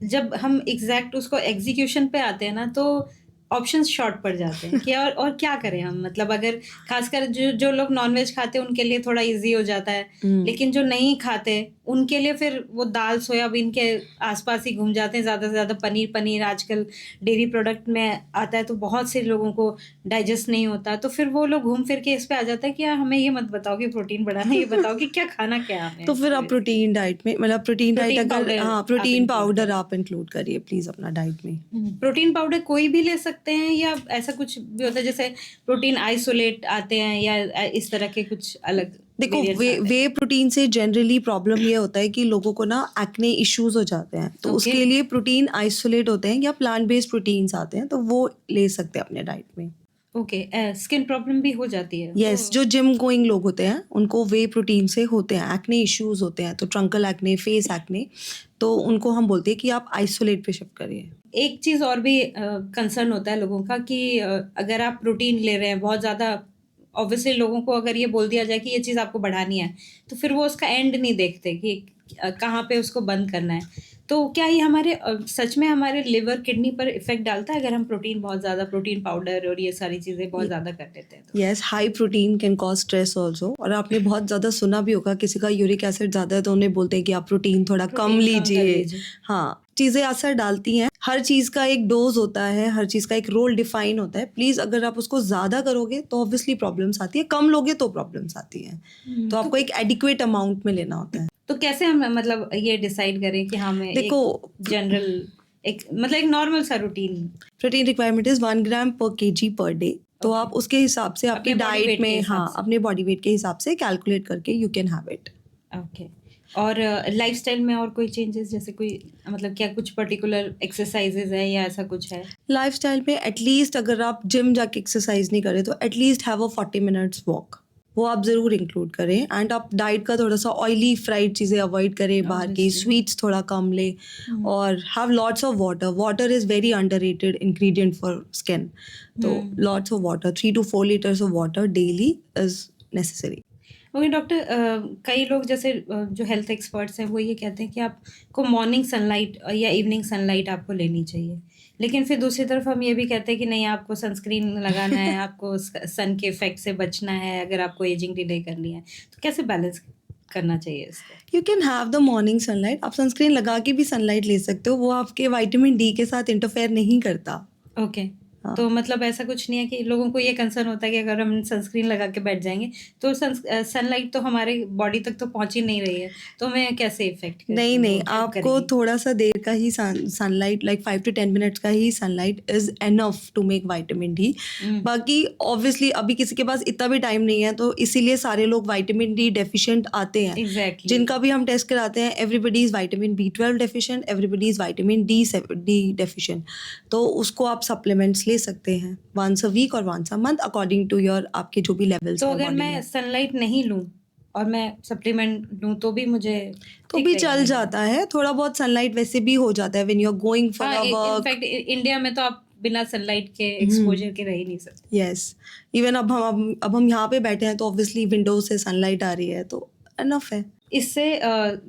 जब हम एग्जैक्ट उसको एग्जीक्यूशन पे आते हैं ना, तो ऑप्शंस शॉर्ट पड़ जाते हैं कि और क्या करें हम। मतलब अगर खासकर जो लोग नॉनवेज खाते हैं उनके लिए थोड़ा इजी हो जाता है, लेकिन जो नहीं खाते उनके लिए फिर वो दाल सोयाबीन के आसपास ही घूम जाते हैं ज़्यादा से ज़्यादा। पनीर आजकल डेयरी प्रोडक्ट में आता है, तो बहुत से लोगों को डाइजेस्ट नहीं होता, तो फिर वो लोग घूम फिर के इस पे आ जाता है कि यार हमें ये मत बताओ कि प्रोटीन बढ़ाना, ये बताओ कि क्या खाना क्या हमें। तो फिर आप प्रोटीन डाइट में, मतलब प्रोटीन डाइट Protein अगर powder हाँ, आप प्रोटीन include पाउडर आप इंक्लूड करिए प्लीज अपना डाइट में। प्रोटीन पाउडर कोई भी ले सकता सकते हैं, या ऐसा कुछ भी होता है जैसे प्रोटीन आइसोलेट आते हैं या इस तरह के कुछ अलग देखो variants वे आते हैं? वे प्रोटीन से जनरली प्रॉब्लम ये होता है कि लोगों को ना एक्ने इश्यूज हो जाते हैं, तो Okay. उसके लिए प्रोटीन आइसोलेट होते हैं या प्लांट बेस्ड प्रोटीन्स आते हैं, तो वो ले सकते हैं अपने डाइट में। ओके, स्किन प्रॉब्लम भी हो जाती है? यस, जो जिम गोइंग लोग होते हैं उनको वे प्रोटीन से होते हैं, एक्ने इश्यूज होते हैं, तो ट्रंकल एक्ने, फेस एक्ने, तो उनको हम बोलते हैं कि आप आइसोलेट पे शिफ्ट करिए। एक चीज़ और भी कंसर्न होता है लोगों का कि अगर आप प्रोटीन ले रहे हैं बहुत ज़्यादा, ऑब्वियसली लोगों को अगर ये बोल दिया जाए कि ये चीज़ आपको बढ़ानी है, तो फिर वो उसका एंड नहीं देखते कि कहाँ पे उसको बंद करना है। तो क्या ये हमारे सच में हमारे लिवर किडनी पर इफेक्ट डालता है अगर हम प्रोटीन बहुत ज़्यादा, प्रोटीन पाउडर और ये सारी चीज़ें बहुत ज़्यादा कर लेते हैं तो? Yes, high protein can cause stress also, और आपने बहुत ज़्यादा सुना भी होगा किसी का यूरिक एसिड ज़्यादा है तो उन्हें बोलते हैं कि आप प्रोटीन थोड़ा कम प्रोटीन कम कर लीजिए। लीजिए। हाँ, चीज़ें असर डालती हैं, हर चीज़ का एक डोज होता है, हर चीज़ का एक रोल डिफाइन होता है। प्लीज़ अगर आप उसको ज़्यादा करोगे तो ऑब्वियसली प्रॉब्लम्स आती है, कम लोगे तो प्रॉब्लम्स आती हैं। तो आपको एक एडिक्वेट अमाउंट में लेना होता है। तो कैसे हम मतलब ये डिसाइड करें कि हमें देखो, जनरल एक मतलब एक नॉर्मल सा रूटीन? प्रोटीन रिक्वायरमेंट इज 1 ग्राम पर केजी पर डे, तो Okay. आप उसके हिसाब से अपनी अपने body weight डाइट के में, हिसाब हाँ, से। अपने बॉडी वेट के हिसाब से कैलकुलेट करके you can have it. Okay. और लाइफस्टाइल में और कोई चेंजेस, जैसे कोई मतलब क्या कुछ पर्टिकुलर एक्सरसाइजेज है या ऐसा कुछ है? लाइफस्टाइल में एटलीस्ट अगर आप जिम जाके एक्सरसाइज नहीं करें तो at least have a 40 minutes walk, वो आप ज़रूर इंक्लूड करें। एंड आप डाइट का थोड़ा सा ऑयली फ्राइड चीज़ें अवॉइड करें, बाहर की Obviously. स्वीट्स थोड़ा कम लें, और have lots of water. Water is very underrated ingredient for skin, तो lots of water, 3 to 4 litres of water daily is necessary. Okay doctor, कई लोग जैसे जो हेल्थ एक्सपर्ट्स हैं वो ये कहते हैं कि आपको मॉर्निंग सनलाइट या इवनिंग सनलाइट आपको लेनी चाहिए, लेकिन फिर दूसरी तरफ हम ये भी कहते हैं कि नहीं, आपको सनस्क्रीन लगाना है, आपको सन के इफेक्ट से बचना है अगर आपको एजिंग डिले करनी है, तो कैसे बैलेंस करना चाहिए इसको? You can have the morning sunlight, आप सनस्क्रीन लगा के भी सनलाइट ले सकते हो, वो आपके विटामिन डी के साथ इंटरफेयर नहीं करता। ओके। हाँ। तो मतलब ऐसा कुछ नहीं है कि लोगों को ये कंसर्न होता है कि अगर हम सनस्क्रीन लगा के बैठ जाएंगे तो सनलाइट तो हमारे बॉडी तक तो पहुंच ही नहीं रही है, तो हमें कैसे इफेक्ट नहीं नहीं, आपको थोड़ा सा देर का ही सनलाइट, लाइक 5 to 10 मिनट्स का ही sunlight is enough to make vitamin D. बाकी ऑब्वियसली अभी किसी के पास इतना भी टाइम नहीं है, तो इसीलिए सारे लोग विटामिन डी डेफिशिएंट आते हैं। एग्जैक्टली। जिनका भी हम टेस्ट कराते हैं, everybody is vitamin B12 deficient, everybody is vitamin D deficient, तो उसको आप सप्लीमेंट्स ले सकते हैं वंस अ वीक और once a month according to your, आपके जो भी लेवल्स तो हैं अगर body मैं में। सनलाइट नहीं लूं और मैं सप्लीमेंट लूं तो भी मुझे तो ठीक भी रहेगा चल मेरे जाता है, थोड़ा बहुत सनलाइट वैसे भी हो जाता है when you are going for लिए? A work. इनफैक्ट इंडिया में तो आप बिना सनलाइट के एक्सपोजर के रह ही नहीं सकते। यस, इवन अब हम यहाँ पे बैठे हैं तो ऑब्वियसली विंडो से सनलाइट आ रही है, तो एनफ है। इससे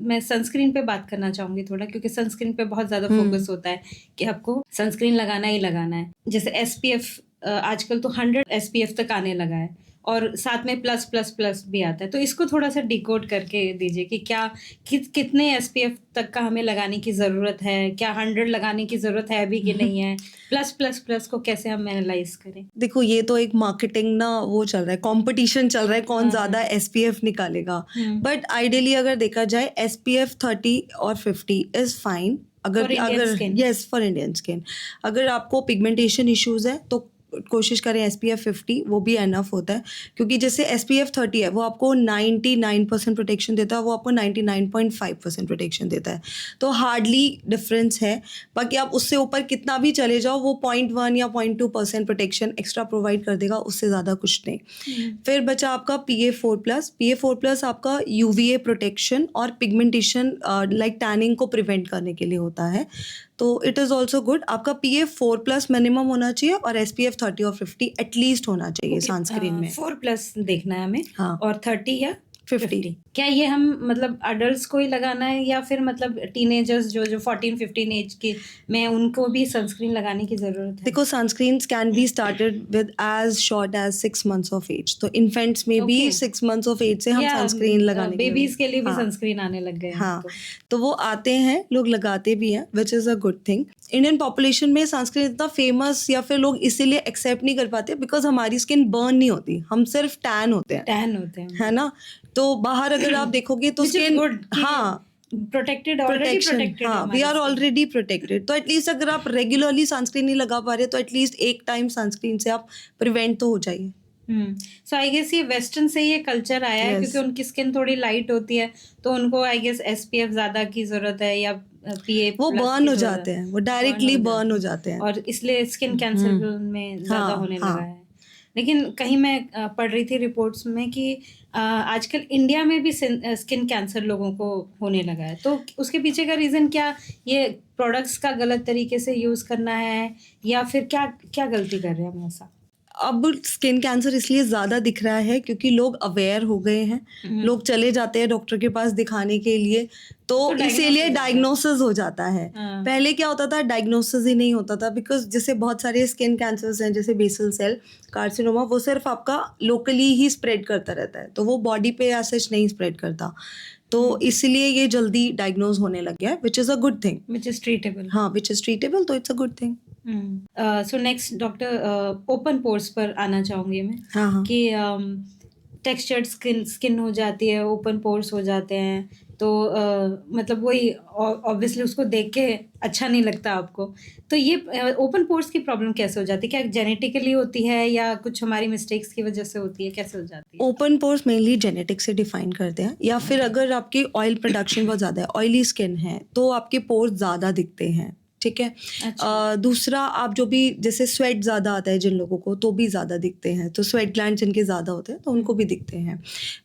मैं सनस्क्रीन पे बात करना चाहूंगी थोड़ा, क्योंकि सनस्क्रीन पे बहुत ज़्यादा फोकस होता है कि आपको सनस्क्रीन लगाना ही लगाना है। जैसे SPF आजकल तो 100 SPF तक आने लगा है, और साथ में प्लस प्लस प्लस भी आता है, तो इसको थोड़ा सा डिकोड करके दीजिए कि क्या कितने SPF तक का हमें लगाने की ज़रूरत है, क्या 100 लगाने की ज़रूरत है अभी कि नहीं है, प्लस प्लस प्लस को कैसे हम एनालाइज करें? देखो, ये तो एक मार्केटिंग ना वो चल रहा है, कंपटीशन चल रहा है, कौन ज़्यादा SPF निकालेगा। बट आइडियली अगर देखा जाए SPF 30 और 50 is fine. For Indian skin? Yes, for Indian skin. अगर आपको पिगमेंटेशन इश्यूज है तो कोशिश करें SPF 50, वो भी एनफ होता है, क्योंकि जैसे SPF 30 है वो आपको 99% प्रोटेक्शन देता है, वो आपको 99.5% प्रोटेक्शन देता है, तो हार्डली डिफरेंस है। बाकी आप उससे ऊपर कितना भी चले जाओ, वो 0.1 या 0.2% प्रोटेक्शन एक्स्ट्रा प्रोवाइड कर देगा, उससे ज़्यादा कुछ नहीं। फिर बचा आपका PA4+। आपका UVA प्रोटेक्शन और पिगमेंटेशन लाइक टैनिंग को प्रिवेंट करने के लिए होता है, तो इट इज़ ऑल्सो गुड। आपका PA4+ मिनिमम होना चाहिए और SPF 30 और 50 एटलीस्ट होना चाहिए सनस्क्रीन में। 4+ देखना है हमें। हाँ। और 30 या 50। क्या ये हम मतलब अडल्ट्स को ही लगाना है, या फिर मतलब टीनेजर्स जो 14-15 एज के में उनको भी सनस्क्रीन लगाने की जरूरत है? देखो, sunscreens can be started with as short as 6 months of age, तो इन्फेंट्स में भी Okay. 6 months ऑफ एज से हम सनस्क्रीन लगाने बेबीज के लिए भी हाँ। सनस्क्रीन आने लग गए हैं हाँ, तो। तो वो आते हैं, लोग लगाते भी हैं, which is a good thing. Indian population में सनस्क्रीन इतना फेमस या फिर लोग इसीलिए एक्सेप्ट नहीं कर पाते बिकॉज हमारी स्किन बर्न नहीं होती, हम सिर्फ टैन होते हैं, टैन होते हैं। है ना। तो बाहर अगर आप देखोगे तो Which is स्किन, good कि हाँ, प्रोटेक्टेड, ऑलरेडी प्रोटेक्शन, प्रोटेक्टेड हाँ, वी आर ऑलरेडी प्रोटेक्टेड। तो एटलीस्ट अगर आप रेगुलरली सनस्क्रीन नहीं लगा पा रहे तो एटलीस्ट एक टाइम सनस्क्रीन से आप प्रिवेंट तो हो जाइए। सो आई गेस ये वेस्टर्न से ये कल्चर आया है, Yes. क्योंकि उनकी स्किन थोड़ी लाइट होती है, तो उनको आई गेस एसपीएफ ज्यादा की जरूरत है, या पीए वो बर्न हो जाते हैं, वो डायरेक्टली बर्न हो जाते हैं। और इसलिए स्किन कैंसर में ज्यादा हाँ, होने हाँ। लगा है। लेकिन कहीं मैं पढ़ रही थी रिपोर्ट्स में कि आजकल इंडिया में भी स्किन कैंसर लोगों को होने लगा है, तो उसके पीछे का रीज़न क्या, ये प्रोडक्ट्स का गलत तरीके से यूज़ करना है, या फिर क्या क्या गलती कर रहे हैं हम ऐसा? अब स्किन कैंसर इसलिए ज़्यादा दिख रहा है क्योंकि लोग अवेयर हो गए हैं, लोग चले जाते हैं डॉक्टर के पास दिखाने के लिए, तो इसीलिए डायग्नोसिस हो जाता है। हाँ। पहले क्या होता था, डायग्नोसिस ही नहीं होता था, बिकॉज जैसे बहुत सारे स्किन कैंसर्स हैं जैसे बेसल सेल कार्सिनोमा, वो सिर्फ आपका लोकली ही स्प्रेड करता रहता है, तो वो बॉडी पे ऐसे नहीं स्प्रेड करता, तो इसलिए ये जल्दी डायग्नोज होने लग गया है, which is a good thing. Which is treatable. हाँ, विच इज़ ट्रीटेबल, तो it's a good thing. So next doctor, open pores पर आना चाहूँगी मैं, हाँ, हाँ। कि टेक्सचर्ड स्किन हो जाती है, ओपन पोर्स हो जाते हैं, तो मतलब वही ऑब्वियसली उसको देख के अच्छा नहीं लगता आपको, तो ये ओपन पोर्स की प्रॉब्लम कैसे हो जाती है? क्या जेनेटिकली होती है या कुछ हमारी मिस्टेक्स की वजह से होती है, कैसे हो जाती है? ओपन पोर्स मेनली जेनेटिक से डिफाइन करते हैं, या फिर अगर आपकी ऑयल प्रोडक्शन बहुत ज़्यादा है, ऑयली स्किन है, तो आपके पोर्स ज़्यादा दिखते हैं, ठीक है। अच्छा। दूसरा, आप जो भी जैसे स्वेट ज़्यादा आता है जिन लोगों को, तो भी ज़्यादा दिखते हैं, तो स्वेट ग्लैंड जिनके ज़्यादा होते हैं तो उनको भी दिखते हैं।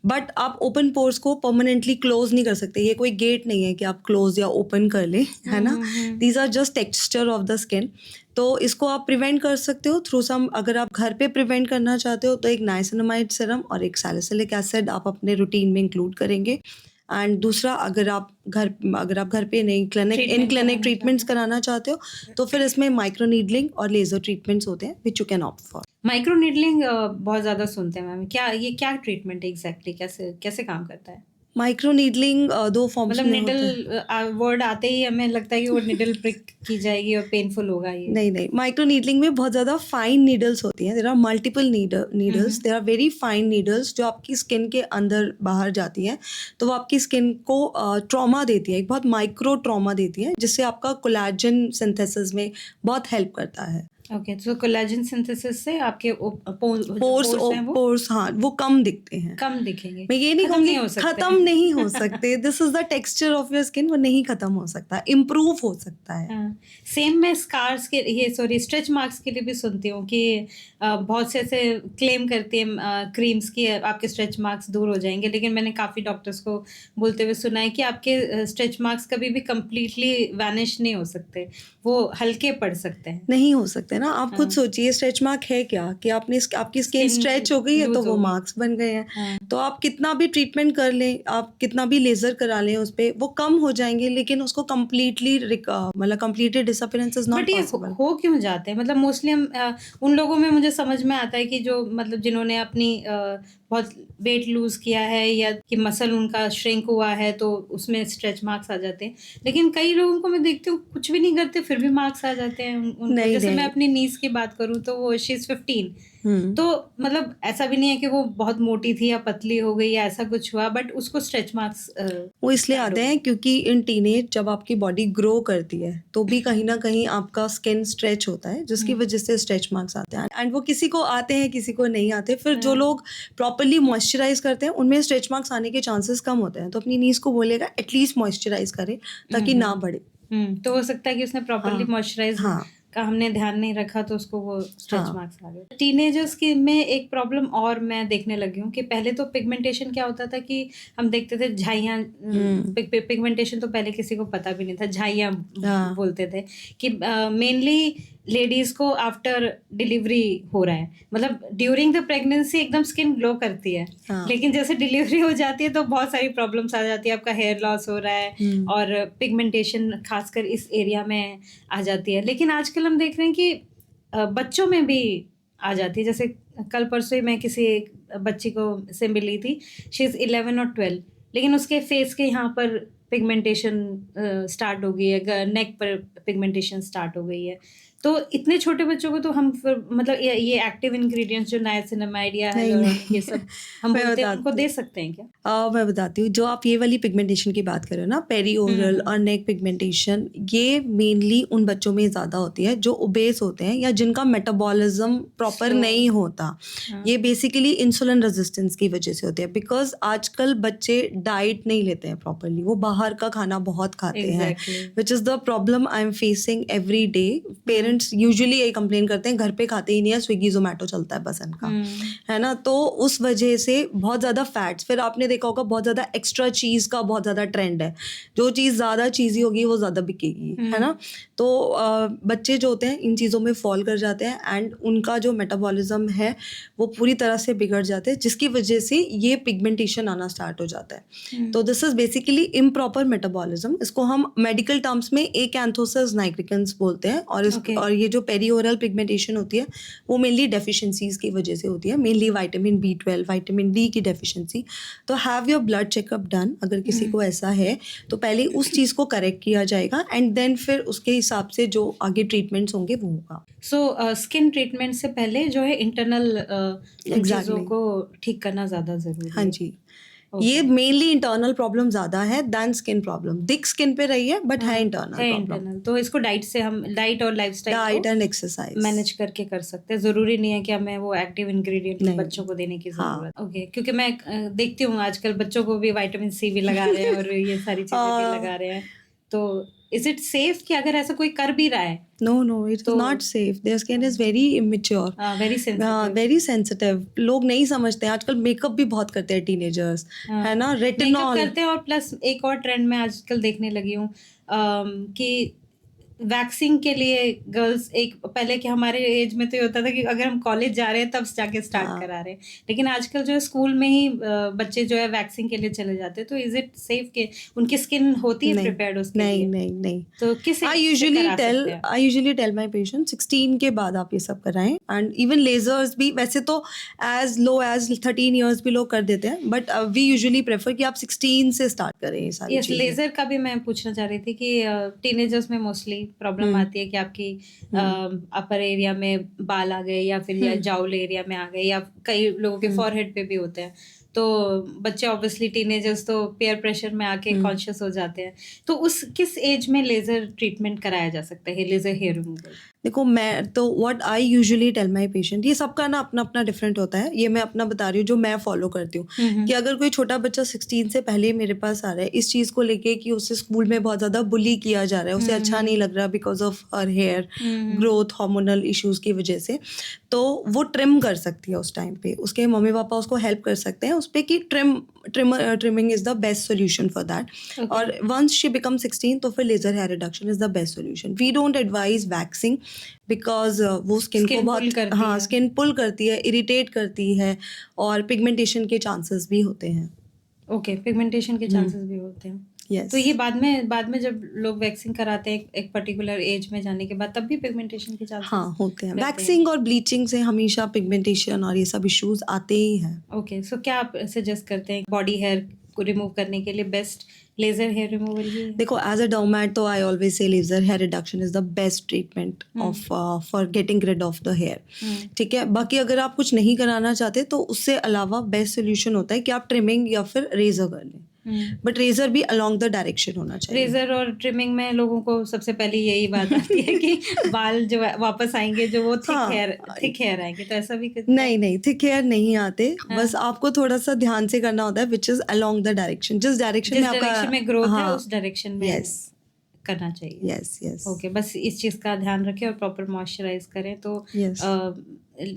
बट आप ओपन पोर्स को परमानेंटली क्लोज नहीं कर सकते, ये कोई गेट नहीं है कि आप क्लोज या ओपन कर लें, है ना। These are just texture of the skin, तो इसको आप प्रिवेंट कर सकते हो थ्रू सम, अगर आप घर पे प्रिवेंट करना चाहते हो तो एक नाइसिनामाइड सीरम और एक सैलिसिलिक एसिड आप अपने रूटीन में इंक्लूड करेंगे। एंड दूसरा, अगर आप घर पे नहीं, क्लिनिक ट्रीटमेंट्स कराना चाहते हो तो फिर इसमें माइक्रो नीडलिंग और लेजर ट्रीटमेंट्स होते हैं which you can opt for. Micro needling बहुत ज़्यादा सुनते हैं मैम, क्या ट्रीटमेंट है एग्जैक्टली, कैसे कैसे काम करता है? माइक्रो नीडलिंग दो फॉर्म्स मतलब में होता है। निडल वर्ड आते ही हमें लगता है कि वो निडल प्रिक की जाएगी और पेनफुल होगा ये। नहीं, माइक्रो नीडलिंग में बहुत ज़्यादा फाइन नीडल्स होती हैं, there are multiple needles, there are very fine needles जो आपकी स्किन के अंदर बाहर जाती हैं, तो वो आपकी स्किन को ट्रॉमा देती है, एक बहुत माइक्रो ट्रॉमा देती है, जिससे आपका कोलेजन सिंथेसिस में बहुत हेल्प करता है। ओके, तो कोलेजन सिंथेसिस से आपके पोर्स हाँ, वो कम दिखते हैं, कम दिखेंगे। मैं ये नहीं खत्म कहूँगी नहीं हो सकते। खत्म नहीं हो सकते, this is the texture of your skin, वो नहीं खत्म हो सकता, इम्प्रूव हो सकता है। सेम मैं स्कार्स के स्ट्रेच मार्क्स के लिए भी सुनती हूँ कि बहुत से ऐसे क्लेम करती है क्रीम्स की आपके स्ट्रेच मार्क्स दूर हो जाएंगे, लेकिन मैंने काफ़ी डॉक्टर्स को बोलते हुए सुना है कि आपके स्ट्रेच मार्क्स कभी भी कम्प्लीटली वैनिश नहीं हो सकते, वो हल्के पड़ सकते हैं। नहीं हो सकते ना, आप खुद सोचिए स्ट्रेच मार्क है क्या, कि आपकी स्किन स्ट्रेच हो गई है तो वो मार्क्स बन गए हैं। तो आप कितना भी ट्रीटमेंट कर लें, आप कितना भी लेजर करा लें उस पे, वो कम हो जाएंगे, लेकिन उसको completely disappearance is not but ये पॉसिबल। हो क्यों जाते हैं? मतलब मोस्टली हम उन लोगों में मुझे समझ में आता है कि जो मतलब जिन्होंने अपनी बहुत वेट लूज किया है, या कि मसल उनका श्रिंक हुआ है, तो उसमें स्ट्रेच मार्क्स आ जाते हैं, लेकिन कई लोगों को मैं देखती हूँ कुछ भी नहीं करते फिर भी मार्क्स आ जाते हैं उनको। जैसे मैं अपनी नीस की बात करूँ तो वो शी इज 15, तो मतलब ऐसा भी नहीं है कि वो बहुत मोटी थी या पतली हो गई या ऐसा कुछ हुआ, बट उसको स्ट्रेच मार्क्स वो इसलिए आते हैं क्योंकि इन टीनेज जब आपकी बॉडी ग्रो करती है तो भी कहीं ना कहीं आपका स्किन स्ट्रेच होता है, जिसकी वजह से स्ट्रेच मार्क्स आते हैं। एंड वो किसी को आते हैं, किसी को नहीं आते। फिर जो लोग प्रॉपरली मॉइस्चराइज करते हैं उनमें स्ट्रेच मार्क्स आने के चांसेस कम होते हैं, तो अपनी नीज को बोलेगा एटलीस्ट मॉइस्चराइज करे ताकि ना बढ़े। तो हो सकता है कि उसने प्रॉपरली मॉइस्चराइज का हमने ध्यान नहीं रखा तो उसको वो स्ट्रेच मार्क्स आ गए। टीनेजर्स की में एक प्रॉब्लम और मैं देखने लगी हूँ कि पहले तो पिगमेंटेशन क्या होता था कि हम देखते थे झाइयाँ, पिगमेंटेशन तो पहले किसी को पता भी नहीं था, झाइयाँ बोलते थे कि मेनली लेडीज को आफ्टर डिलीवरी हो रहा है, मतलब ड्यूरिंग द प्रेगनेंसी एकदम स्किन ग्लो करती है, लेकिन जैसे डिलीवरी हो जाती है तो बहुत सारी प्रॉब्लम्स आ जाती है, आपका हेयर लॉस हो रहा है और पिगमेंटेशन खासकर इस एरिया में आ जाती है। लेकिन आजकल हम देख रहे हैं कि बच्चों में भी आ जाती है। जैसे कल परसों ही मैं किसी एक बच्ची को से मिली थी, शी इज़ 11 और 12, लेकिन उसके फेस के यहाँ पर पिगमेंटेशन स्टार्ट हो गई है, नेक पर पिगमेंटेशन स्टार्ट हो गई है। तो इतने छोटे बच्चों को तो हम फिर मतलब ये एक्टिव इंग्रेडिएंट्स जो नाइसिनामाइड या नहीं, hyaluronic ये नहीं। सब हम मैं बोलते हैं उनको बताती दे हूँ। सकते हैं क्या? मैं बताती हूँ, जो आप ये वाली पिगमेंटेशन की बात कर रहे हो ना, पेरी ओरल और नेक पिगमेंटेशन, ये मेनली उन बच्चों में ज़्यादा होती है जो ओबेस होते हैं या जिनका मेटाबॉलिज्म प्रॉपर Slow। नहीं होता। हाँ। ये बेसिकली इंसुलिन रेजिस्टेंस की वजह से होती है, बिकॉज आजकल बच्चे डाइट नहीं लेते हैं प्रॉपरली, वो बाहर का खाना बहुत खाते हैं, Exactly। Which is the problem I am facing every day. Parents usually यही कंप्लेन करते हैं, घर पे खाते ही नहीं है, स्विगी जोमेटो चलता है बस इनका, है ना। तो उस वजह से बहुत ज़्यादा फैट्स, फिर आपने देखा होगा बहुत ज़्यादा एक्स्ट्रा चीज़ का बहुत ज़्यादा ट्रेंड है, जो चीज़ ज़्यादा चीज़ी होगी वो ज़्यादा बिकेगी, है ना। तो बच्चे जो होते हैं इन चीज़ों में फॉल कर जाते हैं एंड उनका जो मेटाबॉलिज्म है वो पूरी तरह से बिगड़ जाते हैं, जिसकी वजह से ये पिगमेंटेशन आना स्टार्ट हो जाता है। तो this is basically improper metabolism. इसको हम मेडिकल टर्म्स में एकांथोसिस नाइग्रिकन्स बोलते हैं। Okay। और ये जो पेरीओरल पिगमेंटेशन होती है वो मेनली डेफिशिएंसीज की वजह से होती है, mainly vitamin B12, vitamin D की डेफिशिएंसी। तो have your blood checkup done. अगर किसी को ऐसा है तो पहले उस चीज़ को करेक्ट किया जाएगा एंड देन फिर उसके हिसाब से जो आगे ट्रीटमेंट्स होंगे वो होगा। सो स्किन ट्रीटमेंट से पहले जो है इंटरनल उन चीज़ों Exactly। को ठीक करना ज़्यादा ज़रूरी हाँ है। जी। Okay। ये मेनली इंटरनल प्रॉब्लम ज़्यादा है दैन स्किन प्रॉब्लम। दिख स्किन पे रही है बट है इंटरनल है प्रॉब्लम। इंटरनल, तो इसको डाइट से हम डाइट और लाइफस्टाइल डाइट को एंड एक्सरसाइज। मैनेज करके कर सकते हैं। ज़रूरी नहीं है कि हमें वो एक्टिव इंग्रेडिएंट नहीं। बच्चों को देने की हाँ। ज़रूरत। ओके, क्योंकि मैं देखती हूँ आजकल बच्चों को भी विटामिन सी भी लगा रहे हैं और ये सारी चीज़ें भी लगा रहे हैं। तो इज इट सेफ कि अगर ऐसा कोई कर भी रहा है No, it's तो not safe. Their skin is very immature. Very sensitive. Very sensitive. लोग नहीं समझते हैं, आजकल मेकअप भी बहुत करते हैं टीनेजर्स, है ना। Makeup retinol. करते हैं और प्लस एक और ट्रेंड में आजकल देखने लगी हूँ कि वैक्सिंग के लिए गर्ल्स, एक पहले के हमारे एज में तो ये होता था कि अगर हम कॉलेज जा रहे हैं तब जाके स्टार्ट हाँ। करा रहे हैं, लेकिन आजकल जो है स्कूल में ही बच्चे जो है वैक्सिंग के लिए चले जाते हैं। तो इज इट सेफ कि उनकी स्किन होती है नहीं, प्रिपेयर्ड उसके नहीं, लिए? नहीं, नहीं। तो किस I age से usually करा tell सकते हैं? I usually tell my patient 16 के बाद आप ये सब कराएं एंड इवन लेजर्स भी वैसे तो एज लो एज 13 इयर्स भी लोग कर देते हैं, बट वी यूजुअली प्रेफर कि आप 16 से स्टार्ट करें ये सारी यस, चीज़ें। लेजर का भी मैं पूछना चाह रही थी कि टीनेजर्स में मोस्टली प्रॉब्लम आती है कि आपकी अपर एरिया में बाल आ गए या फिर या जाउल एरिया में आ गए या कई लोगों के फॉरहेड पे भी होते हैं। तो बच्चे ऑब्वियसली टीनेजर्स तो पेयर प्रेशर में आके कॉन्शियस हो जाते हैं। तो उस किस एज में लेजर ट्रीटमेंट कराया जा सकता है, लेजर हेयर रिमूवल? देखो, मैं तो what I usually tell my patient, ये सबका ना अपना अपना डिफरेंट होता है, ये मैं अपना बता रही हूँ जो मैं फॉलो करती हूँ, कि अगर कोई छोटा बच्चा 16 से पहले मेरे पास आ रहा है इस चीज़ को लेके कि उसे स्कूल में बहुत ज़्यादा बुली किया जा रहा है, उसे अच्छा नहीं लग रहा because of her hair growth hormonal issues की वजह से, तो वो ट्रिम कर सकती है उस टाइम पे। उसके मम्मी पापा उसको हेल्प कर सकते हैं उस पर कि trimming is the best solution for that. और वंस शी बिकम 16 तो फिर laser hair reduction is the best solution. We don't advise waxing because वो स्किन को बहुत स्किन पुल करती है, इरिटेट करती है और पिगमेंटेशन के चांसेस भी होते हैं। ओके, पिगमेंटेशन के चांसेस भी होते हैं। Yes। तो ये बाद में जब लोग वैक्सिंग कराते हैं एक पर्टिकुलर एज में जाने के बाद, तब भी पिगमेंटेशन के चांसेस हाँ होते हैं। वैक्सिंग और ब्लीचिंग से हमेशा पिगमेंटेशन और ये सब इश्यूज आते ही हैं। ओके, सो क्या आप सजेस्ट करते हैं बॉडी हेयर को रिमूव करने के लिए बेस्ट लेजर हेयर रिमूवल ही है? देखो, एज अ डर्मेट तो I always say laser hair reduction is the best treatment of for getting rid of the hair. ठीक है, बाकी अगर आप कुछ नहीं कराना चाहते तो उससे अलावा बेस्ट सोल्यूशन होता है कि आप ट्रिमिंग या फिर रेजर कर लें, बट रेजर भी अलॉन्ग द डायरेक्शन होना चाहिए। रेजर और ट्रिमिंग में लोगों को सबसे पहले यही बात आती है कि बाल जो वापस आएंगे जो वो थिक हेयर आएंगे, तो ऐसा भी नहीं थिक हेयर नहीं आते। बस आपको थोड़ा सा ध्यान से करना होता है which is along the direction, जिस डायरेक्शन में ग्रोथ है उस डायरेक्शन में करना चाहिए। यस ओके, बस इस चीज़ का ध्यान रखें और प्रॉपर मॉइस्चराइज करें तो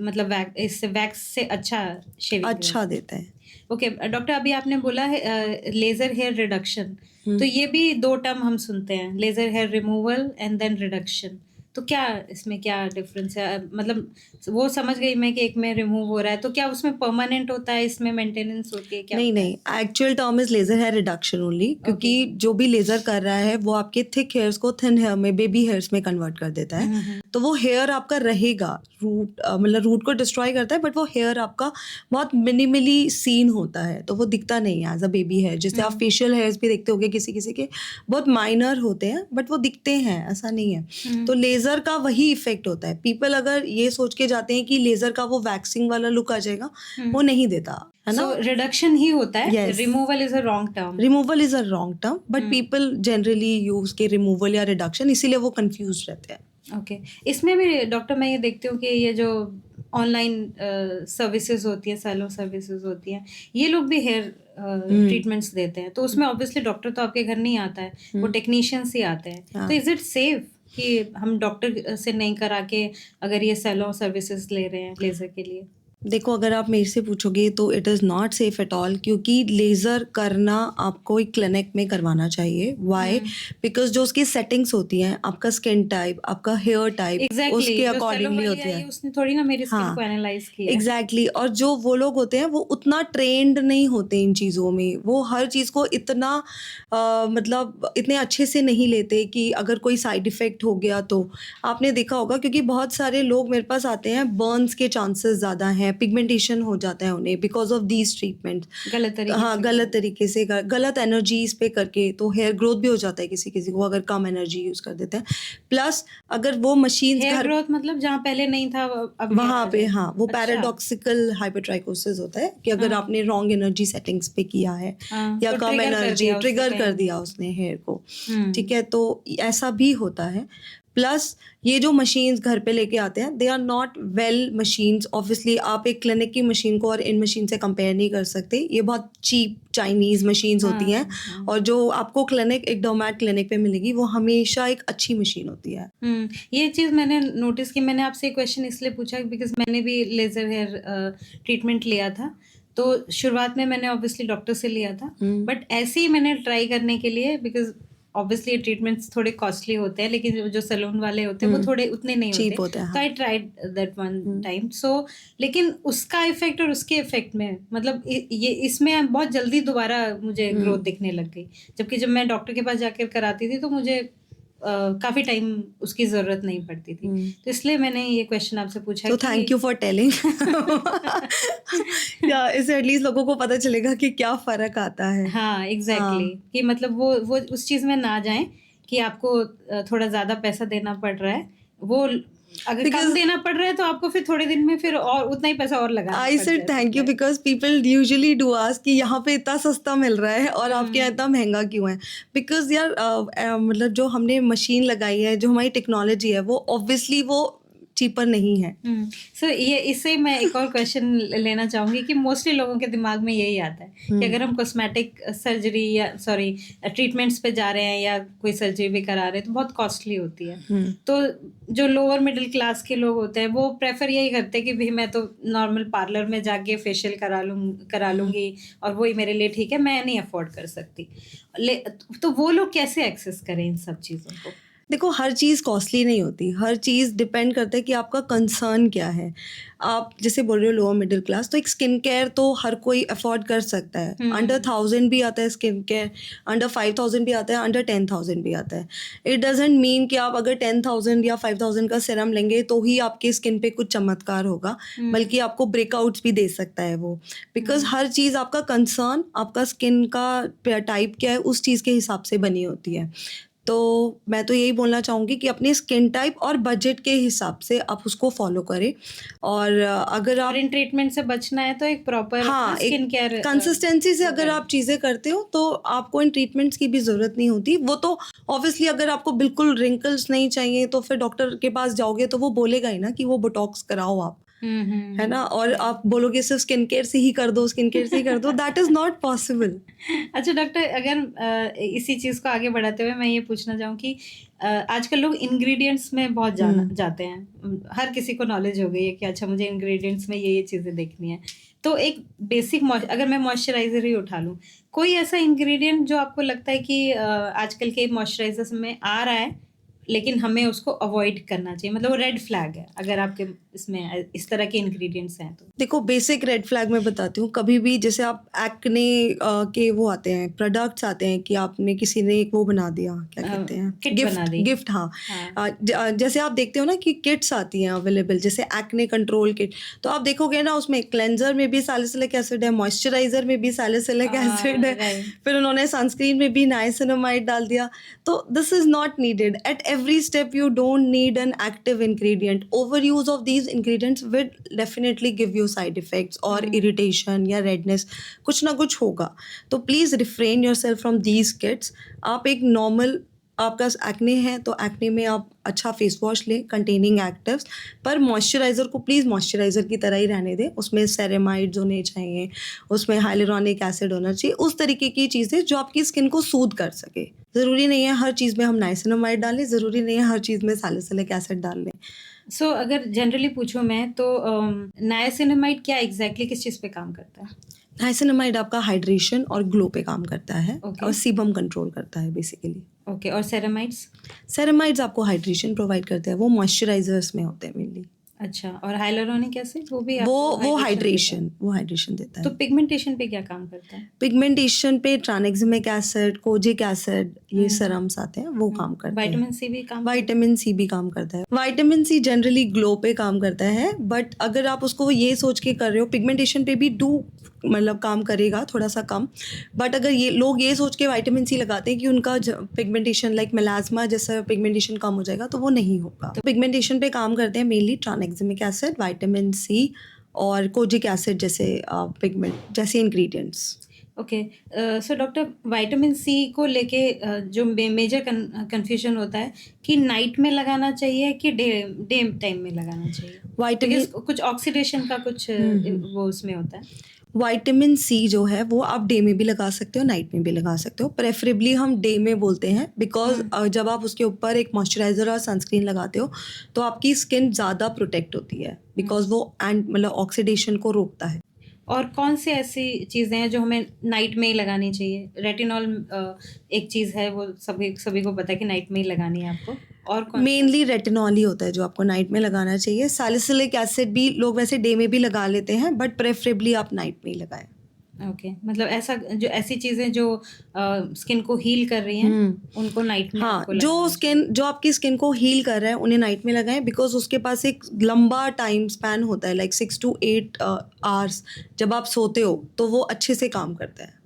मतलब इससे वैक्स से अच्छा शेविंग अच्छा देता है। ओके डॉक्टर, अभी आपने बोला है लेजर हेयर रिडक्शन, तो ये भी दो टर्म हम सुनते हैं, laser hair removal and then reduction. तो क्या इसमें क्या डिफरेंस है? मतलब वो समझ गई मैं कि एक में रिमूव हो रहा है, तो क्या उसमें परमानेंट होता है, इसमें मेंटेनेंस होती है क्या? नहीं, actual term is laser hair reduction only, क्योंकि जो भी लेजर कर रहा है वो आपके थिक हेयर्स को थिन हेयर में, बेबी हेयर्स में कन्वर्ट कर देता है। तो वो हेयर आपका रहेगा, रूट मतलब रूट को डिस्ट्रॉय करता है, बट वो हेयर आपका बहुत मिनिमली सीन होता है, तो वो दिखता नहीं है एज अ बेबी हेयर। जैसे आप फेशियल हेयर्स भी देखते होंगे किसी किसी के बहुत माइनर होते हैं बट वो दिखते हैं, ऐसा नहीं है। तो लेजर लेजर का वही इफेक्ट होता है. पीपल अगर ये सोच के जाते हैं कि लेजर का वो वैक्सिंग वाला लुक आ जाएगा, वो नहीं देता है ना. सो रिडक्शन ही होता है, Yes. Removal is a wrong term. Removal is a wrong term, but people generally use के रिमूवल या रिडक्शन, इसीलिए वो कंफ्यूज रहते हैं. ओके. इसमें भी डॉक्टर मैं ये देखती हूँ कि ये जो ऑनलाइन सर्विसेज होती है, सैलून सर्विसेज होती हैं, ये लोग भी हेयर ट्रीटमेंट्स देते हैं. तो उसमें ऑब्वियसली डॉक्टर तो आपके घर नहीं आता है, वो टेक्नीशियंस ही आते हैं. हाँ. तो इज इट सेफ कि हम डॉक्टर से नहीं करा के अगर ये सैलून सर्विसेज ले रहे हैं लेजर के लिए? देखो, अगर आप मेरे से पूछोगे तो it is not safe at all, क्योंकि लेज़र करना आपको एक क्लिनिक में करवाना चाहिए. वाई? बिकॉज जो उसकी सेटिंग्स होती हैं, आपका स्किन टाइप, आपका हेयर टाइप, एग्जैक्टली उसके अकॉर्डिंगली होती है. उसने थोड़ी ना मेरी स्किन हाँ. को एनालाइज किया. एग्जैक्टली. और जो वो लोग होते हैं वो उतना ट्रेंड नहीं होते इन चीज़ों में. वो हर चीज़ को इतना मतलब इतने अच्छे से नहीं लेते कि अगर कोई साइड इफ़ेक्ट हो गया तो. आपने देखा होगा, क्योंकि बहुत सारे लोग मेरे पास आते हैं, बर्न्स के चांसेस ज़्यादा हैं, पिगमेंटेशन हो जाता है उन्हें बिकॉज ऑफ दीज ट्रीटमेंट. गलत तरीके हाँ, से गलत तरीके से गलत एनर्जीज पे करके, तो हेयर ग्रोथ भी हो जाता है किसी किसी को अगर कम एनर्जी यूज़ कर देते हैं. प्लस अगर वो मशीन हेयर घर ग्रोथ मतलब जहाँ पहले नहीं था अब वहाँ पे, हाँ, वो अच्छा. पैराडॉक्सिकल हाइपरट्राइकोसिस होता है कि अगर हाँ. आपने रॉन्ग एनर्जी सेटिंग्स पे किया है हाँ, या तो कम trigger कर एनर्जी दिया उसने ट्रिगर कर कहीं. दिया उसने हेयर को. हम्म. ठीक है, तो ऐसा भी होता है. प्लस ये जो मशीन्स घर पे लेके आते हैं, they are not well machines. Obviously आप एक क्लिनिक की मशीन को और इन मशीन से कंपेयर नहीं कर सकते. ये बहुत चीप चाइनीज़ मशीन्स होती हैं. हाँ. और जो आपको क्लिनिक, एक डोमैट क्लिनिक पे मिलेगी, वो हमेशा एक अच्छी मशीन होती है. ये चीज़ मैंने नोटिस की. मैंने आपसे एक क्वेश्चन इसलिए पूछा बिकॉज मैंने भी लेज़र हेयर ट्रीटमेंट लिया था. तो शुरुआत में मैंने ऑब्वियसली डॉक्टर से लिया था, बट ऐसे ही मैंने ट्राई करने के लिए, बिकॉज ऑब्वियसली ट्रीटमेंट्स थोड़े कॉस्टली होते हैं, लेकिन जो सैलून वाले होते हैं वो थोड़े उतने नहीं चीप होते. होते हैं. तो I tried that one time. So लेकिन उसका इफेक्ट और उसके इफेक्ट में मतलब ये इसमें बहुत जल्दी दोबारा मुझे ग्रोथ दिखने लग गई, जबकि जब मैं डॉक्टर के पास जाकर कराती थी तो मुझे काफ़ी टाइम उसकी ज़रूरत नहीं पड़ती थी. तो इसलिए मैंने ये क्वेश्चन आपसे पूछा. तो थैंक यू फॉर टेलिंग. या इससे एटलीस्ट लोगों को पता चलेगा कि क्या फ़र्क आता है. हाँ, एग्जैक्टली. कि मतलब वो उस चीज़ में ना जाएं कि आपको थोड़ा ज़्यादा पैसा देना पड़ रहा है. वो अगर कम देना पड़ रहा है तो आपको फिर थोड़े दिन में फिर और उतना ही पैसा और लगा. I said thank you because people usually do ask कि यहाँ पे इतना सस्ता मिल रहा है और आपके यहाँ इतना महंगा क्यों है. बिकॉज यार मतलब जो हमने मशीन लगाई है, जो हमारी टेक्नोलॉजी है, वो ऑब्वियसली वो चीपर नहीं है. सो ये इससे मैं एक और क्वेश्चन लेना चाहूँगी कि मोस्टली लोगों के दिमाग में यही आता है कि अगर हम कॉस्मेटिक सर्जरी या ट्रीटमेंट्स पे जा रहे हैं या कोई सर्जरी भी करा रहे हैं तो बहुत कॉस्टली होती है. तो जो लोअर मिडिल क्लास के लोग होते हैं वो प्रेफर यही करते हैं कि भाई मैं तो नॉर्मल पार्लर में जाके फेशियल करा लूँगी और वही मेरे लिए ठीक है, मैं नहीं अफोर्ड कर सकती. तो वो लोग कैसे एक्सेस करें इन सब चीज़ों को? देखो, हर चीज़ कॉस्टली नहीं होती. हर चीज़ डिपेंड करता है कि आपका कंसर्न क्या है. आप जैसे बोल रहे हो लोअर मिडिल क्लास, तो एक स्किन केयर तो हर कोई अफोर्ड कर सकता है. अंडर 1000 भी आता है स्किन केयर, अंडर 5000 भी आता है, अंडर 10,000 भी आता है. इट डजेंट मीन कि आप अगर 10,000 या 5,000 का सीरम लेंगे तो ही आपके स्किन पे कुछ चमत्कार होगा, बल्कि आपको ब्रेकआउट्स भी दे सकता है वो. बिकॉज हर चीज़ आपका कंसर्न, आपका स्किन का टाइप क्या है, उस चीज़ के हिसाब से बनी होती है. तो मैं तो यही बोलना चाहूँगी कि अपने स्किन टाइप और बजट के हिसाब से आप उसको फॉलो करें. और अगर आप इन ट्रीटमेंट से बचना है तो एक प्रॉपर स्किन केयर कंसिस्टेंसी से अगर आप चीज़ें करते हो तो आपको इन ट्रीटमेंट्स की भी ज़रूरत नहीं होती. वो तो ऑब्वियसली अगर आपको बिल्कुल रिंकल्स नहीं चाहिए तो फिर डॉक्टर के पास जाओगे तो वो बोलेगा ही ना कि वो बोटॉक्स कराओ आप, है ना. और आप बोलोगे सिर्फ स्किन केयर से ही कर दो, स्किन केयर से ही कर दो, दैट इज़ नॉट पॉसिबल. अच्छा डॉक्टर, अगर इसी चीज़ को आगे बढ़ाते हुए मैं ये पूछना चाहूँ कि आजकल लोग इंग्रेडिएंट्स में बहुत जाते हैं. हर किसी को नॉलेज हो गई है कि अच्छा मुझे इंग्रेडिएंट्स में ये चीज़ें देखनी है. तो एक बेसिक अगर मैं मॉइस्चराइज़र ही उठा लूँ, कोई ऐसा इंग्रेडिएंट जो आपको लगता है कि आजकल के मॉइस्चराइजर्स में आ रहा है लेकिन हमें उसको अवॉइड करना चाहिए, मतलब वो रेड फ्लैग है अगर आपके इसमें इस तरह के इंग्रेडिएंट्स हैं तो? देखो, बेसिक रेड फ्लैग मैं बताती हूँ. कभी भी जैसे आप एक्ने के वो आते हैं, प्रोडक्ट्स आते हैं कि आपने किसी ने एक वो बना दिया, क्या कहते हैं, किट बना दी. गिफ्ट. हाँ. जैसे आप देखते हो ना कि किट्स आती हैं अवेलेबल, जैसे एक्ने कंट्रोल किट, तो आप देखोगे ना उसमें क्लेंजर में भी सैलिसिलिक एसिड है, मॉइस्चराइजर में भी सैलिसिलिक एसिड है, फिर उन्होंने सनस्क्रीन में भी नाइसिनामाइड डाल दिया. तो this is not needed. At every step you don't need an active ingredient. Overuse of these ingredients will definitely give you side effects or irritation या redness, कुछ ना कुछ होगा. तो please refrain yourself from these kits. आप एक normal, आपका एक्ने है तो एक्ने में आप अच्छा फेस वॉश लें कंटेनिंग एक्टिव्स, पर मॉइस्चराइज़र को प्लीज़ मॉइस्चराइज़र की तरह ही रहने दें. उसमें सेरेमाइड्स होने चाहिए, उसमें हाइलुरोनिक एसिड होना चाहिए, उस तरीके की चीज़ें जो आपकी स्किन को सूद कर सके. ज़रूरी नहीं है हर चीज़ में हम नाइसिनामाइड डालें, ज़रूरी नहीं है हर चीज़ में सैलिसिलिक एसिड डाल लें. सो अगर जनरली पूछूं मैं तो नाइसिनामाइड क्या एग्जैक्टली किस चीज़ पे काम करता है? नाइसिनामाइड आपका हाइड्रेशन और ग्लो पे काम करता है. Okay. और सीबम कंट्रोल करता है बेसिकली. ओके, और सेरामाइड्स? सेरेमाइड्स आपको हाइड्रेशन प्रोवाइड करते हैं, वो मॉइस्चराइजर्स में होते हैं मेनली. अच्छा, और हाइलुरोनिक एसिड वो भी वो आपको हाइड्रेशन देता तो है. पिगमेंटेशन पे क्या काम करता है? पिगमेंटेशन पे ट्रांएक्जिमिक एसिड, कोजिक एसिड, ये सरम्स आते हैं, वो काम करते हैं. विटामिन सी भी काम विटामिन सी भी काम करता है. विटामिन सी जनरली ग्लो पे काम करता है, बट अगर आप उसको ये सोच के कर रहे हो, पिगमेंटेशन पे भी मतलब काम करेगा थोड़ा सा कम. बट अगर ये लोग ये सोच के विटामिन सी लगाते हैं कि उनका पिगमेंटेशन लाइक मेलास्मा जैसा पिगमेंटेशन कम हो जाएगा, तो वो नहीं होगा. तो पिगमेंटेशन पे काम करते हैं mainly tranexamic acid, vitamin C और कोजिक एसिड जैसे पिगमेंट जैसे ingredients. Okay. So doctor, vitamin C को लेके जो मेजर कंफ्यूजन होता है कि नाइट में लगाना चाहिए कि डे टाइम में लगाना चाहिए? विटामिन कुछ ऑक्सीडेशन का कुछ वो उसमें होता है. विटामिन सी जो है वो आप डे में भी लगा सकते हो, नाइट में भी लगा सकते हो. प्रेफरेबली हम डे में बोलते हैं बिकॉज जब आप उसके ऊपर एक मॉइस्चराइज़र और सनस्क्रीन लगाते हो तो आपकी स्किन ज़्यादा प्रोटेक्ट होती है, बिकॉज वो मतलब ऑक्सीडेशन को रोकता है. और कौन से ऐसी चीज़ें हैं जो हमें नाइट में ही लगानी चाहिए? रेटिनॉल एक चीज़ है, वो सभी को पता है कि नाइट में ही लगानी है आपको. और कौन मेनली रेटिनॉल ही होता है जो आपको नाइट में लगाना चाहिए. सैलिसिलिक एसिड भी लोग वैसे डे में भी लगा लेते हैं, बट प्रेफरेबली आप नाइट में ही लगाएं. ओके, मतलब ऐसी चीज़ें जो स्किन को हील कर रही हैं उनको नाइट में हाँ, आपको लगाना जो आपकी स्किन को हील कर रहा है उन्हें नाइट में लगाएं, बिकॉज उसके पास एक लंबा टाइम स्पैन होता है, लाइक 6 to 8 आवर्स. जब आप सोते हो तो वो अच्छे से काम करता है.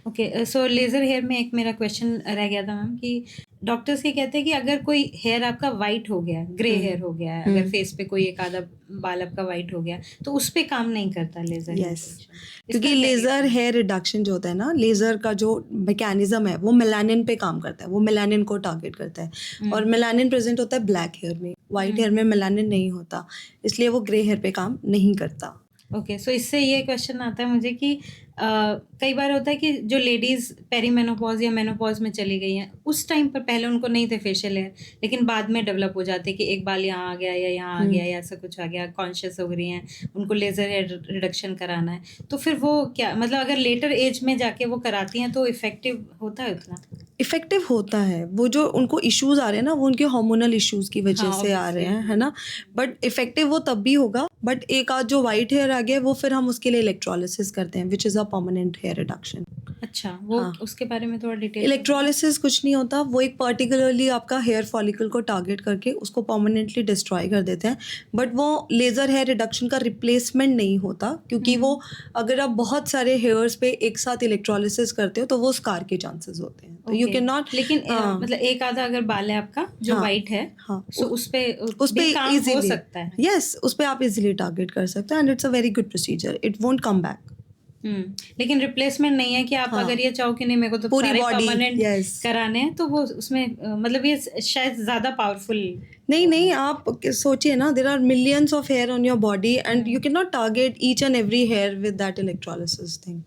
ओके. सो लेज़र हेयर में एक मेरा क्वेश्चन रह गया था मैम कि डॉक्टर्स ये कहते हैं कि अगर कोई हेयर आपका वाइट हो गया, ग्रे हेयर हो गया है, अगर फेस पे कोई एक आधा बाल आपका वाइट हो गया, तो उस पे काम नहीं करता लेज़र? यस, क्योंकि लेज़र हेयर रिडक्शन जो होता है ना, लेज़र का जो मैकेनिज्म है वो मेलानिन पे काम करता है, वो मेलानिन को टारगेट करता है. और मेलानिन प्रेजेंट होता है ब्लैक हेयर में, वाइट हेयर में मेलानिन नहीं होता, इसलिए वो ग्रे हेयर पे काम नहीं करता. ओके. सो इससे ये क्वेश्चन आता है मुझे कि कई बार होता है कि जो लेडीज़ पेरीमेनोपॉज या मेनोपॉज में चली गई हैं, उस टाइम पर पहले उनको नहीं थे फेशियल हेयर, लेकिन बाद में डेवलप हो जाते कि एक बाल यहाँ आ गया या यहाँ आ गया या ऐसा कुछ आ गया, कॉन्शियस हो रही हैं, उनको लेज़र हेयर रिडक्शन कराना है, तो फिर वो क्या, मतलब अगर लेटर एज में जाके वो कराती हैं तो इफ़ेक्टिव होता है उतना? इफ़ेक्टिव होता है. वो जो उनको इश्यूज आ रहे हैं ना, वो उनके हार्मोनल इश्यूज की वजह हाँ, से आ रहे हैं, है ना. बट इफ़ेक्टिव वो तब भी होगा. बट एक आध जो वाइट हेयर आ गया वो फिर हम उसके लिए इलेक्ट्रोलिसिस करते हैं, which is a permanent hair reduction. अच्छा, वो हाँ. उसके बारे में थोड़ा डिटेल. इलेक्ट्रोलिसिस कुछ नहीं होता, वो एक पर्टिकुलरली आपका हेयर फॉलिकल को टारगेट करके उसको परमानेंटली डिस्ट्रॉय कर देते हैं. बट वो लेज़र हेयर रिडक्शन का रिप्लेसमेंट नहीं होता, क्योंकि वो अगर आप बहुत सारे हेयर्स पे एक साथ इलेक्ट्रोलिसिस करते हो तो वो स्कार के चांसेस होते हैं. तो यू कैन नॉट. लेकिन मतलब एक आधा अगर बाल है आपका जो वाइट है, हाँ, सो उस पे काम हो इजीली सकता है. यस, उस पे आप इजीली टारगेट कर सकते हो and it's a very good procedure. It won't come back. लेकिन रिप्लेसमेंट नहीं है कि आप अगर ये चाहो कि नहीं मेरे को तो पूरी सारे body, परमानेंट yes. कराने हैं, तो वो उसमें मतलब ये शायद ज्यादा पावरफुल. नहीं, आप सोचिए ना, there are millions of hair on your body and you can not target each and every hair with that electrolysis thing,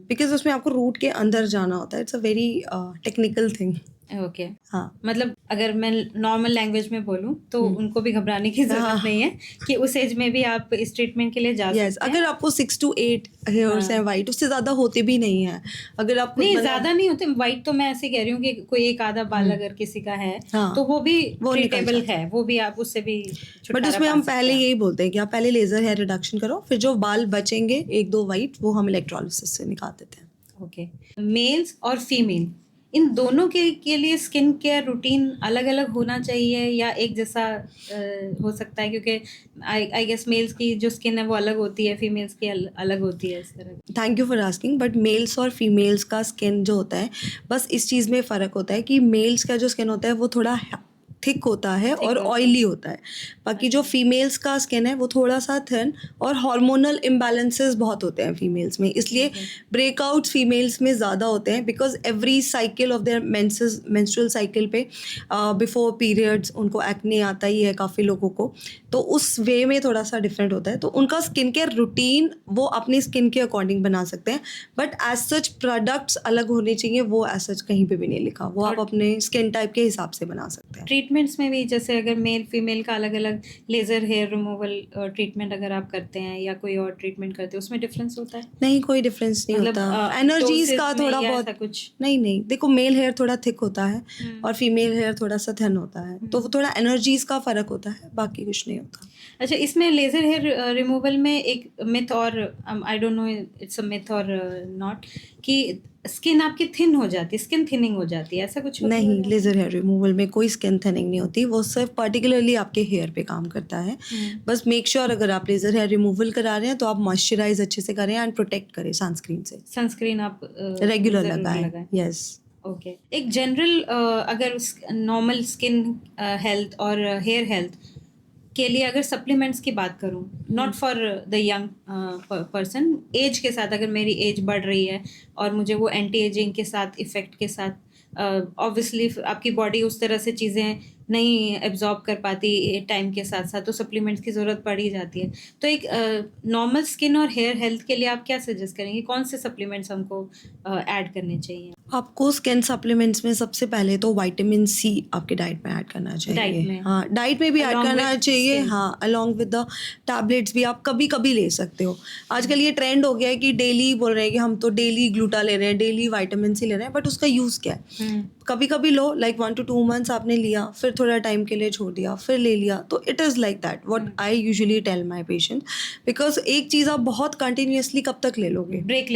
because उसमें आपको रूट के अंदर जाना होता है. It's a very technical thing. Okay. हाँ, मतलब अगर मैं नॉर्मल लैंग्वेज में बोलूँ तो उनको भी घबराने की जरूरत नहीं है कि उस एज में भी आप इस ट्रीटमेंट के लिए जा सकते हैं. अगर आपको 6 to 8 हेयर्स हैं वाइट, उससे ज़्यादा होते भी नहीं हैं. अगर आप नहीं, ज़्यादा नहीं होते वाइट, तो मैं ऐसे कह रही हूँ कि कोई एक आधा बाल अगर किसी का है तो वो भी ट्रीटेबल है, वो भी आप उससे भी छुटकारा बट उसमें पा हम सकते पहले हैं. यही बोलते हैं कि आप पहले लेज़र हेयर रिडक्शन करो, फिर जो बाल बचेंगे 1-2 वाइट वो हम इलेक्ट्रोलिसिस से निकाल देते हैं. ओके. मेल्स और फीमेल, इन दोनों के लिए स्किन केयर रूटीन अलग अलग होना चाहिए या एक जैसा हो सकता है? क्योंकि आई गेस मेल्स की जो स्किन है वो अलग होती है, फीमेल्स की अलग होती है, इस तरह. Thank you for asking. But males और फीमेल्स का स्किन जो होता है, बस इस चीज़ में फ़र्क होता है कि मेल्स का जो स्किन होता है वो थोड़ा थिक होता है और होता है। ऑयली होता है। बाकी जो फीमेल्स का स्किन है वो थोड़ा सा थिन, और हार्मोनल इम्बैलेंसेस बहुत होते हैं फीमेल्स में, इसलिए ब्रेकआउट्स फीमेल्स में ज़्यादा होते हैं, because every cycle of their menstrual cycle पे बिफोर पीरियड्स उनको एक्ने आता ही है काफ़ी लोगों को, तो उस वे में थोड़ा सा डिफरेंट होता है। तो उनका स्किन केयर रूटीन वो अपनी स्किन के अकॉर्डिंग बना सकते हैं, बट एज सच प्रोडक्ट्स अलग होने चाहिए, वो एज सच कहीं पे भी नहीं लिखा, वो आप अपने स्किन टाइप के हिसाब से बना सकते हैं। ट्रीटमेंट्स में भी जैसे अगर मेल फीमेल का अलग अलग लेजर हेयर रिमूवल ट्रीटमेंट अगर आप करते हैं या कोई और ट्रीटमेंट करते हैं, उसमें डिफरेंस होता है? नहीं, कोई डिफरेंस नहीं मतलब, होता। एनर्जीज doses का में थोड़ा या बहुत ऐसा कुछ? नहीं, देखो मेल हेयर थोड़ा थिक होता है और फीमेल हेयर थोड़ा सा थिन होता है, तो वो थोड़ा एनर्जीज का फर्क होता है, बाकी कुछ नहीं होता। अच्छा, इसमें लेजर हेयर रिमूवल में एक मिथ, और I don't know it's a myth और नॉट, कि स्किन आपकी थिन हो जाती है, स्किन थिनिंग हो जाती है, ऐसा कुछ होता है? नहीं, लेजर हेयर रिमूवल में कोई स्किन थिनिंग नहीं होती, वो सिर्फ पर्टिकुलरली आपके हेयर पे काम करता है। बस मेक श्योर अगर आप लेजर हेयर रिमूवल करा रहे हैं तो आप मॉइस्चराइज अच्छे से करें एंड प्रोटेक्ट करें सनस्क्रीन से, सनस्क्रीन आप रेगुलर जरूर लगाएं। यस। ओके, एक जनरल अगर नॉर्मल स्किन हेल्थ और हेयर हेल्थ के लिए अगर सप्लीमेंट्स की बात करूं, not for the young person, age के साथ, अगर मेरी एज बढ़ रही है और मुझे वो एंटी एजिंग के साथ इफेक्ट के साथ ऑब्वियसली आपकी बॉडी उस तरह से चीज़ें नहीं एब्जॉर्ब कर पाती टाइम के साथ साथ, तो सप्लीमेंट्स की ज़रूरत पड़ ही जाती है। तो एक नॉर्मल स्किन और हेयर हेल्थ के लिए आप क्या सजेस्ट करेंगे, कौन से सप्लीमेंट्स हमको ऐड करने चाहिए? आपको स्किन सप्लीमेंट्स में सबसे पहले तो विटामिन सी आपके डाइट में ऐड करना चाहिए। डाइट में? हाँ, डाइट में भी ऐड Along करना with चाहिए। skin? हाँ, अलॉन्ग विद द टैबलेट्स भी आप कभी कभी ले सकते हो। आजकल ये ट्रेंड हो गया है कि डेली बोल रहे हैं कि हम तो डेली ग्लूटा ले रहे हैं, डेली विटामिन सी ले रहे हैं, बट उसका यूज़ क्या है? कभी कभी लो, लाइक 1 to 2 months आपने लिया, फिर थोड़ा टाइम के लिए छोड़ दिया, फिर ले लिया, तो it is like that what I usually tell my patient, because एक चीज़ आप बहुत कंटिन्यूसली कब तक ले लोगे? ब्रेक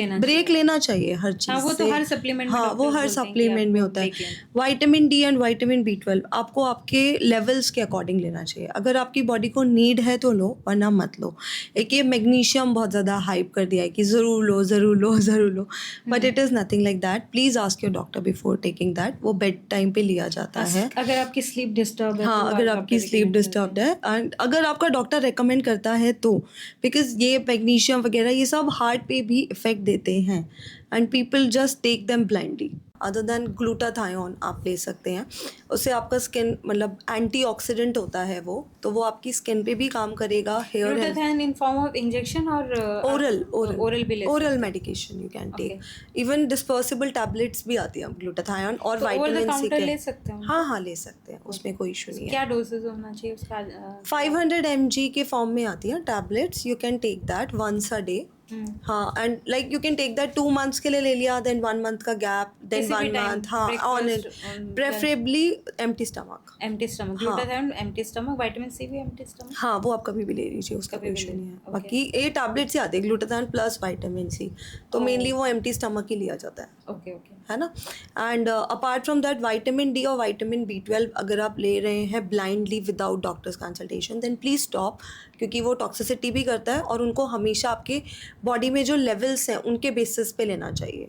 लेना चाहिए हर चीज़ हाँ, वो से। तो हर सप्लीमेंट में हाँ, वो हर सप्लीमेंट में होता है। Vitamin D and vitamin B12 आपको आपके लेवल्स के अकॉर्डिंग लेना चाहिए। अगर आपकी बॉडी को नीड है तो लो, वरना मत लो। एक ये मैग्नीशियम बहुत ज़्यादा हाइप कर दिया है कि ज़रूर लो ज़रूर लो ज़रूर लो, but it is nothing like that. Please ask your doctor before taking that. वो बेड टाइम पे लिया जाता है। अगर आपकी स्लीप डिस्टर्ब है, हाँ, तो अगर आप आपकी डॉक्टर स्लीप recommend डिस्टर्ब्ड करते है एंड अगर आपका डॉक्टर रेकमेंड करता है तो, बिकॉज ये मैग्नीशियम वगैरह ये सब हार्ट पे भी इफेक्ट देते हैं and people just take them blindly. Other than glutathione आप ले सकते हैं, उससे आपका स्किन मतलब एंटीऑक्सीडेंट होता है वो, तो वो आपकी स्किन पे भी काम करेगा। Here glutathione in form of injection और ओरल भी ले oral medication you can take. Even dispersible tablets भी आती हैं ग्लूटाथायोन और तो over the vitamin C counter के। ले सकते हैं? हाँ, ले सकते हैं, उसमें कोई इशू नहीं है। क्या डोजेज होना चाहिए उसका? 500 mg के फॉर्म में आती है tablets, you can take that once a day. हाँ, and like you can take that 2 months के लिए ले लिया, देन 1 month का गैप, देन 1 month। हाँ, on it, preferably empty stomach. Glutathione empty stomach, vitamin C भी एम्प्टी स्टमक। हाँ, वो आप कभी भी ले लीजिए, उसका कोई इशू नहीं है। बाकी ये टैबलेट्स ही आते हैं ग्लूटाथायोन प्लस विटामिन सी, तो मेनली वो एम्प्टी स्टमक ही लिया जाता है। ओके, है ना। And apart from that vitamin D और विटामिन B12 अगर आप ले रहे हैं blindly without doctor's consultation, then please stop, क्योंकि वो टॉक्सिसिटी भी करता है और उनको हमेशा आपके बॉडी में जो लेवल्स हैं उनके बेसिस पे लेना चाहिए,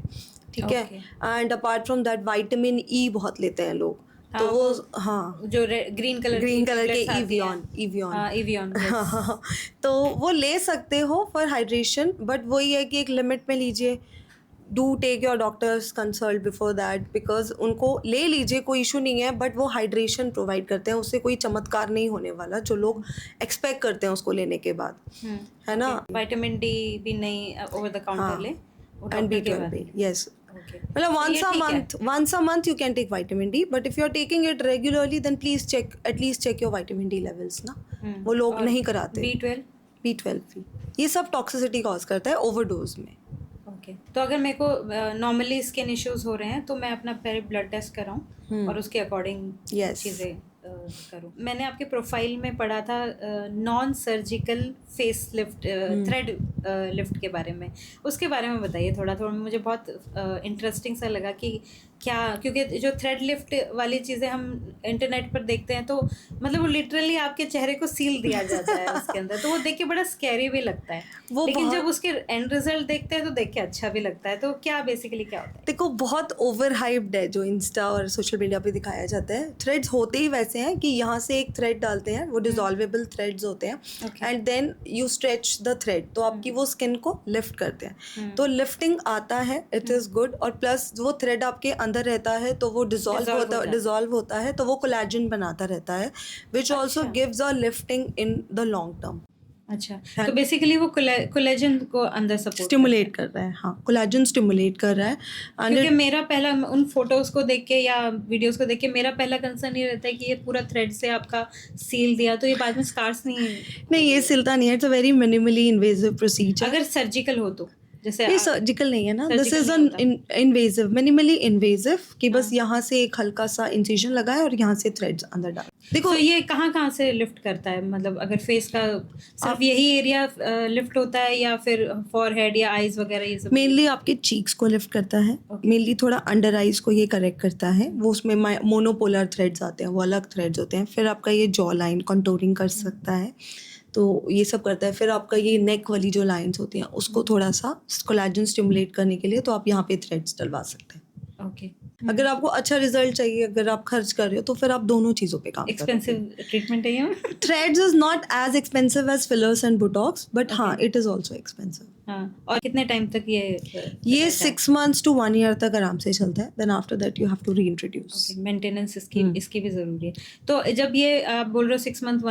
ठीक है। And apart from that vitamin E बहुत लेते हैं लोग, तो वो हाँ, जो ग्रीन कलर के इवियन हाँ, तो वो ले सकते हो फॉर हाइड्रेशन, बट वही है कि एक लिमिट में लीजिए। Do take your doctor's consult before that, because उनको ले लीजिए, कोई इशू नहीं है, बट वो हाइड्रेशन प्रोवाइड करते हैं, उससे कोई चमत्कार नहीं होने वाला जो लोग एक्सपेक्ट करते हैं उसको लेने के बाद, है ना। विटामिन डी भी नहीं ओवर द काउंटर ले, एंड B12 भी, यस। मतलब once a month you can take vitamin D, but if you are taking it regularly then please at least check your vitamin D levels ना। वो लोग नहीं कराते। B12 भी ये सब टॉक्सिसिटी कॉज करता है ओवरडोज में। ओके, तो अगर मेरे को नॉर्मली स्किन इश्यूज हो रहे हैं तो मैं अपना पहले ब्लड टेस्ट कराऊं और उसके अकॉर्डिंग चीज़ें करूं। मैंने आपके प्रोफाइल में पढ़ा था non surgical face lift, thread lift के बारे में, उसके बारे में बताइए थोड़ा। मुझे बहुत इंटरेस्टिंग सा लगा कि क्या, क्योंकि जो थ्रेड लिफ्ट वाली चीज़ें हम इंटरनेट पर देखते हैं तो मतलब वो लिटरली आपके चेहरे को सील दिया जाता है उसके अंदर, तो वो देख के बड़ा स्कैरी भी लगता है। वो लेकिन बहुत- जब उसके एंड रिजल्ट देखते हैं तो देख के अच्छा भी लगता है। तो क्या बेसिकली क्या होता है? देखो बहुत ओवर हाइप्ड है जो इंस्टा और सोशल मीडिया पे दिखाया जाता है। थ्रेड्स होते ही वैसे हैं कि यहाँ से एक थ्रेड डालते हैं, वो डिजॉल्वेबल थ्रेड्स होते हैं, Okay. And then you stretch the thread, तो आपकी वो स्किन को लिफ्ट करते हैं। तो लिफ्टिंग आता है, इट इज़ गुड, और प्लस वो थ्रेड आपके अंदर रहता है तो वो डिजॉल्व होता है तो वो कोलेजन बनाता रहता है, विच ऑल्सो अच्छा। Gives a lifting in the long term. अच्छा, तो बेसिकली वो कोलेजन को अंदर सपोर्ट स्टिमुलेट कर रहा है, हाँ, कोलेजन स्टिमुलेट कर रहा है। क्योंकि मेरा पहला उन फोटोज को देख के या वीडियोस को देख के मेरा पहला कंसर्न ये रहता है कि ये पूरा थ्रेड से आपका सील दिया तो ये बाद में स्कार्स नहीं ये सिलता नहीं है, it's a very minimally invasive procedure. अगर सर्जिकल हो तो, जैसे ये सर्जिकल नहीं है ना, दिस surgical इज नहीं एन इन्वेजिव, मिनिमली इन्वेजिव, कि बस यहाँ से एक हल्का सा इंसिजन लगाए और यहाँ से थ्रेड्स अंदर डाल। देखो ये कहाँ से लिफ्ट करता है, मतलब अगर फेस का सिर्फ यही एरिया लिफ्ट होता है या फिर फॉरहेड या आईज वगैरह ये सब? मेनली आपके चीक्स को लिफ्ट करता है, मेनली थोड़ा अंडर आइज को ये करेक्ट करता है, वो उसमें मोनोपोलर थ्रेड्स आते हैं, वो अलग थ्रेड्स होते हैं। फिर आपका ये जॉ लाइन कंटूरिंग कर सकता है, तो ये सब करता है। फिर आपका ये नेक वाली जो लाइंस होती हैं उसको थोड़ा सा कोलेजन स्टिमुलेट करने के लिए तो आप यहाँ पे थ्रेड्स डलवा सकते हैं। ओके। अगर आपको अच्छा रिजल्ट चाहिए, अगर आप खर्च कर रहे हो तो फिर आप दोनों चीज़ों पे काम करो। एक्सपेंसिव ट्रीटमेंट है ये? Threads is not as expensive as fillers and Botox, but हाँ इट इज ऑल्सो एक्सपेंसिव। हाँ, और कितने टाइम तक ये 6 months to 1 year तक आराम से चलता है, then after that you have to reintroduce. Maintenance इसकी भी ज़रूरी है। तो जब ये आप बोल रहे हो 6 month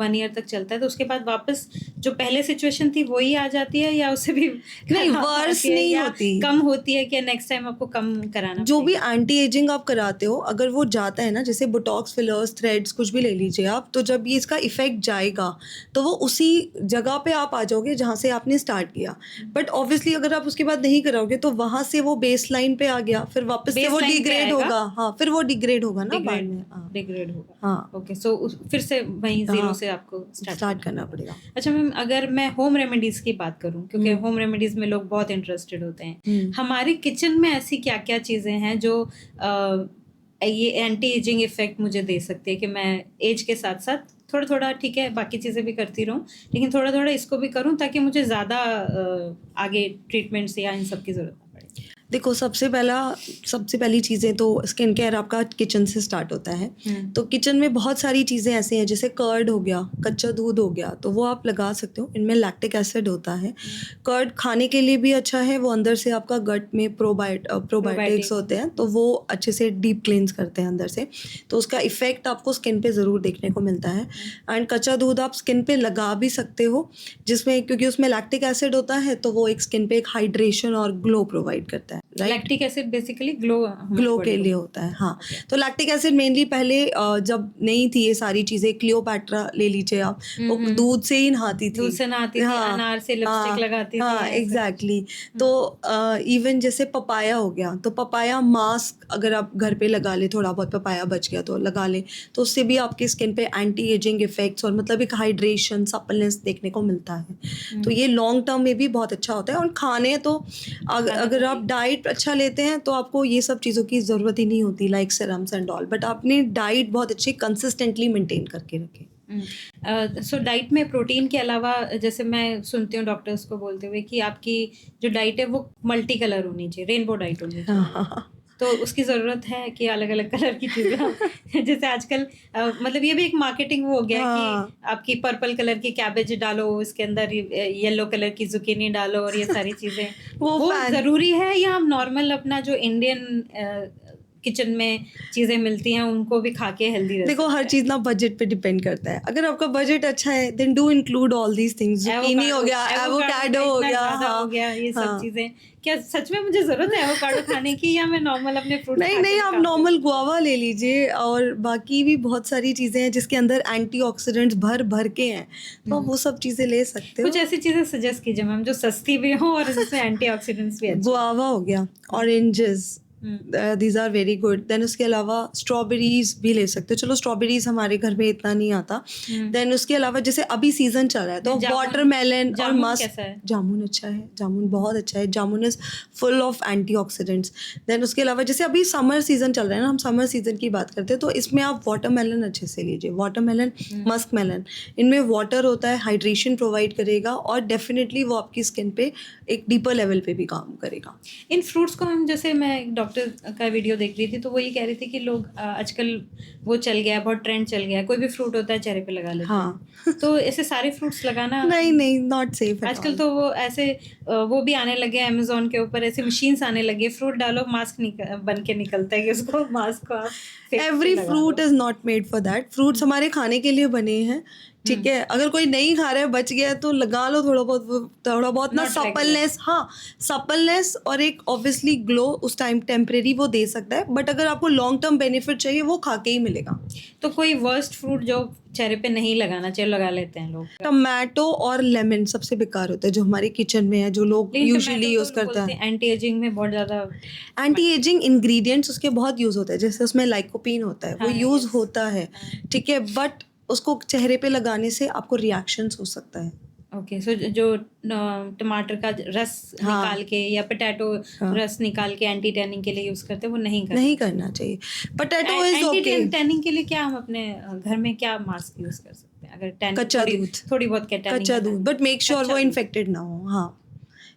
1 year तक चलता है, तो उसके बाद वापस जो पहले सिचुएशन थी वही आ जाती है या उससे भी नहीं, वर्स नहीं होती, कम होती है कि नेक्स्ट टाइम आपको कम कराना? जो भी एंटी एजिंग आप कराते हो, अगर वो जाता है ना, जैसे बोटॉक्स, फिलर्स, थ्रेड्स कुछ भी ले लीजिए आप, तो जब ये इसका इफेक्ट जाएगा तो वो उसी जगह पे आप आ जाओगे जहाँ से आपने स्टार्ट किया। बट ऑब्वियसली अगर आप उसके बाद नहीं कराओगे तो वहां से वो बेस लाइन पे आ गया, फिर वापस से वो डिग्रेड होगा। हाँ, फिर वो डिग्रेड होगा ना बाद में। डिग्रेड होगा। हाँ, ओके, सो फिर से वहीं जीरो से आपको स्टार्ट करना पड़ेगा। अच्छा मैम, अगर मैं होम रेमेडीज की बात करूं, क्योंकि होम रेमेडीज में लोग बहुत इंटरेस्टेड होते हैं, हमारी किचन में ऐसी क्या क्या चीजें हैं जो ये एंटी एजिंग इफेक्ट मुझे दे सकती है कि मैं एज के साथ साथ थोड़ा थोड़ा, ठीक है, बाकी चीज़ें भी करती रहूं लेकिन थोड़ा थोड़ा इसको भी करूं ताकि मुझे ज़्यादा आगे ट्रीटमेंट्स या इन सब की ज़रूरत ना पड़े? देखो सबसे पहली चीज़ें तो स्किन केयर आपका किचन से स्टार्ट होता है। तो किचन में बहुत सारी चीज़ें ऐसी हैं, जैसे कर्ड हो गया, कच्चा दूध हो गया, तो वो आप लगा सकते हो। इनमें लैक्टिक एसिड होता है। कर्ड खाने के लिए भी अच्छा है, वो अंदर से आपका गट में प्रोबायोटिक्स होते हैं, तो वो अच्छे से डीप क्लींस करते हैं अंदर से, तो उसका इफेक्ट आपको स्किन पे ज़रूर देखने को मिलता है। एंड कच्चा दूध आप स्किन पे लगा भी सकते हो, जिसमें क्योंकि उसमें लैक्टिक एसिड होता है तो वो एक स्किन पे एक हाइड्रेशन और ग्लो प्रोवाइड करता है। लैक्टिक एसिड बेसिकली ग्लो के लिए होता है। हाँ, तो लैक्टिक एसिड मेनली पहले जब नहीं थी ये सारी चीजें, क्लियोपैट्रा ले लीजिए आप, वो दूध से ही नहाती थी, दूध से नहाती थी, अनार से लिपस्टिक लगाती थी। हाँ, एग्जैक्टली। तो इवन जैसे पपाया हो गया, तो पपाया मास्क अगर आप घर पे लगा ले, थोड़ा बहुत पपाया बच गया तो लगा ले, तो उससे भी आपकी स्किन पे एंटी एजिंग इफेक्ट्स और मतलब एक हाइड्रेशन, सप्पलनेस देखने को मिलता है। तो ये लॉन्ग टर्म में भी बहुत अच्छा होता है। और खाने तो अगर आप डाइट अच्छा लेते हैं तो आपको ये सब चीज़ों की ज़रूरत ही नहीं होती, like serums and all, but आपने डाइट बहुत अच्छी कंसिस्टेंटली मेंटेन करके रखें। सो डाइट में प्रोटीन के अलावा, जैसे मैं सुनती हूँ डॉक्टर्स को बोलते हुए कि आपकी जो डाइट है वो मल्टी कलर होनी चाहिए, रेनबो डाइट होनी चाहिए। तो उसकी ज़रूरत है कि अलग अलग कलर की चीज़ें जैसे आजकल मतलब ये भी एक मार्केटिंग हो गया कि आपकी पर्पल कलर की कैबेज डालो, इसके अंदर येलो कलर की जुकीनी डालो और ये सारी चीज़ें वो ज़रूरी है, या हम नॉर्मल अपना जो इंडियन किचन में चीज़ें मिलती हैं उनको भी खा के हेल्दी? देखो हर चीज़ ना बजट पे डिपेंड करता है। अगर आपका बजट अच्छा है then do include all these things. Zucchini हो गया, एवोकाडो हो गया, ये सब चीज़ें। क्या सच में मुझे ज़रूरत है एवोकाडो खाने की, या मैं नॉर्मल अपने फ्रूट? नहीं, आप नॉर्मल गुआवा ले लीजिए, और बाकी भी बहुत सारी चीज़ें हैं जिसके अंदर एंटीऑक्सीडेंट्स भर के हैं, तो वो सब चीज़ें ले सकते हो। कुछ ऐसी चीज़ें सजेस्ट कीजिए मैम जो सस्ती भी हो और जिसमें एंटीऑक्सीडेंट्स भी अच्छे। गुआवा हो गया, oranges, these are very good. Then उसके अलावा स्ट्रॉबेरीज भी ले सकते हो, चलो स्ट्रॉबेरीज हमारे घर में इतना नहीं आता। देन उसके अलावा जैसे अभी सीजन चल रहा है तो वाटरमेलन और जामुन मस्क। कैसा है? जामुन अच्छा है, जामुन बहुत अच्छा है, jamun is full of antioxidants. Then उसके अलावा जैसे अभी समर सीजन चल रहा है ना, हम समर सीजन की बात करते हैं, तो इसमें आप वाटरमेलन अच्छे से लीजिए, वाटरमेलन, मस्क मेलन, इनमें वाटर होता है, हाइड्रेशन प्रोवाइड करेगा और डेफिनेटली वो आपकी स्किन पे एक डीपर लेवल पे भी काम करेगा। इन फ्रूट्स को हम, जैसे मैं एक डॉक्टर का वीडियो देख रही थी तो वो ये कह रही थी कि लोग आजकल वो चल गया है, बहुत ट्रेंड चल गया है, कोई भी फ्रूट होता है चेहरे पे लगा लेते हैं। तो ऐसे सारे फ्रूट्स लगाना नहीं, नॉट सेफ। आजकल तो वो ऐसे वो भी आने लगे हैं अमेजोन के ऊपर, ऐसे मशीन्स आने लगी, फ्रूट डालो मास्क बन के निकलता है कि उसको मास्क को आप face पे एवरी लगा fruit low. Is not made for that. Fruits हमारे खाने के लिए बने हैं, ठीक है। अगर कोई नहीं खा रहा है, बच गया है, तो लगा लो थोड़ा बहुत ना। Not सपलनेस, हाँ, सपलनेस और एक ऑब्वियसली ग्लो उस टाइम टेम्परेरी वो दे सकता है, बट अगर आपको लॉन्ग टर्म बेनिफिट चाहिए वो खा के ही मिलेगा। तो कोई वर्स्ट फ्रूट जो चेहरे पे नहीं लगाना चाहिए, लगा लेते हैं लोग? टमाटो और लेमन सबसे बेकार होता है जो हमारे किचन में है, जो लोग यूजुअली यूज करते हैं। एंटी एजिंग में बहुत ज्यादा एंटी एजिंग इंग्रेडिएंट्स उसके बहुत यूज होते हैं, जैसे उसमें लाइकोपीन होता है, वो हाँ, यूज yes. होता है, ठीक है, बट उसको चेहरे पे लगाने से आपको रिएक्शंस हो सकता है। ओके। सो जो टमाटर का रस हाँ, निकाल के या पोटैटो रस निकाल के एंटी टैनिंग के लिए यूज करते हैं, वो नहीं करना चाहिए। Potato is anti okay. Tanning के लिए क्या हम अपने घर में क्या मास्क यूज कर सकते हैं अगर टैनिंग कच्चा दूध, थोड़ी बहुत टैनिंग कच्चा दूध, बट मेक श्योर वो इन्फेक्टेड ना हो। हाँ,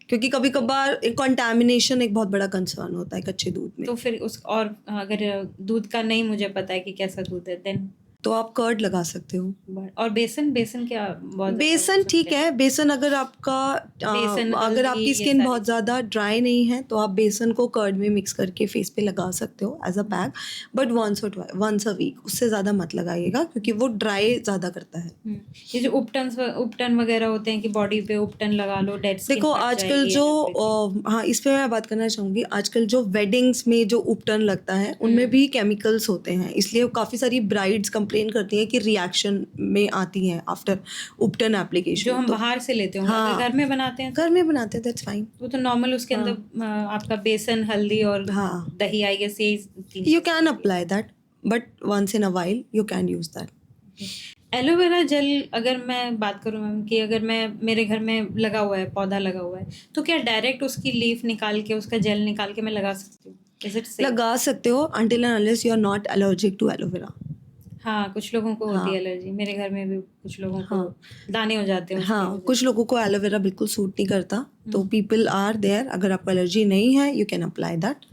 क्योंकि कभी कभार कंटामिनेशन एक बहुत बड़ा कंसर्न होता है कच्चे दूध में। तो फिर उस, और अगर दूध का नहीं मुझे पता है कि कैसा दूध है, देन तो आप कर्ड लगा सकते हो। और बेसन क्या बहुत बेसन ठीक है, बेसन अगर आपका बेसन, अगर हल्दी, आपकी ये स्किन सारी बहुत ज़्यादा ड्राई नहीं है तो आप बेसन को कर्ड में मिक्स करके फेस पे लगा सकते हो as a pack, but once a week, उससे ज़्यादा मत लगाइएगा क्योंकि वो ड्राई ज़्यादा करता है। ये जो उपटन वगैरह होते हैं कि बॉडी पे उपटन लगा लो, डेड स्किन देखो आजकल जो हाँ, इस पे मैं बात करना चाहूँगी। आजकल जो वेडिंग्स में जो उपटन लगता है उनमें भी केमिकल्स होते हैं, इसलिए काफ़ी सारी ब्राइड्स कंप्लेन करती हैं कि रिएक्शन में आती हैं आफ्टर उपटन एप्लीकेशन। जो हम बाहर से लेते हैं, हाँ, अगर घर में बनाते हैं, घर में बनाते हैं दैट्स फाइन। वो तो नॉर्मल, उसके अंदर आपका बेसन, हल्दी और हाँ, दही, आई गेस यही you can apply that, but once in a while you can use that. Aloe vera gel अगर मैं बात करूँ मैम, कि अगर मैं मेरे घर में लगा हुआ है, पौधा लगा हुआ है, तो क्या डायरेक्ट उसकी लीफ निकाल के, उसका जेल निकाल के मैं लगा सकती हूँ? Is it safe? लगा सकते हो until and unless you are not allergic to aloe vera. हाँ, कुछ लोगों को होती है एलर्जी, मेरे घर में भी कुछ लोगों को दाने हो जाते हैं उसकी हाँ, वजह से। कुछ लोगों को एलोवेरा बिल्कुल सूट नहीं करता, तो पीपल आर देयर, अगर आपको एलर्जी नहीं है यू कैन अप्लाई दैट।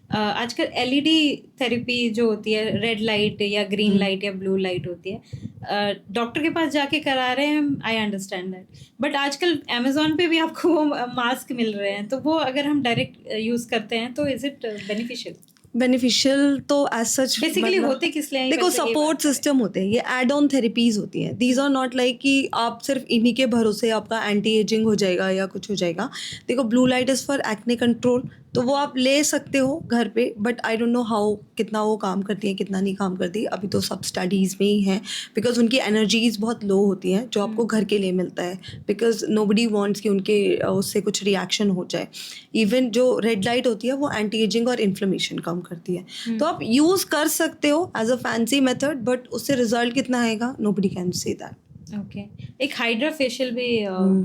आजकल एलईडी थेरेपी जो होती है, रेड लाइट या ग्रीन लाइट या ब्लू लाइट होती है, डॉक्टर के पास जाके करा रहे हैं, आई अंडरस्टैंड दैट, बट आजकल अमेजोन पे भी आपको वो मास्क मिल रहे हैं, तो वो अगर हम डायरेक्ट यूज करते हैं तो इज इट बेनिफिशियल? बेनिफिशियल तो एज सच बेसिकली होते किस लिए हैं? देखो, सपोर्ट सिस्टम होते हैं, ये एड ऑन थेरेपीज होती हैं। दीज आर नॉट लाइक कि आप सिर्फ इन्हीं के भरोसे आपका एंटी एजिंग हो जाएगा या कुछ हो जाएगा। देखो, blue light is for acne control, तो वो आप ले सकते हो घर पे, but I don't know how, कितना वो काम करती है कितना नहीं काम करती, अभी तो सब स्टडीज़ में ही है, बिकॉज उनकी एनर्जीज बहुत लो होती हैं जो आपको घर के लिए मिलता है, बिकॉज नोबडी वांट्स कि उनके उससे कुछ रिएक्शन हो जाए। इवन जो रेड लाइट होती है वो एंटी एजिंग और इन्फ्लेमेशन कम करती है, तो आप यूज़ कर सकते हो as a fancy method, but उससे रिजल्ट कितना आएगा nobody can say that. Okay. एक हाइड्रा फेशियल भी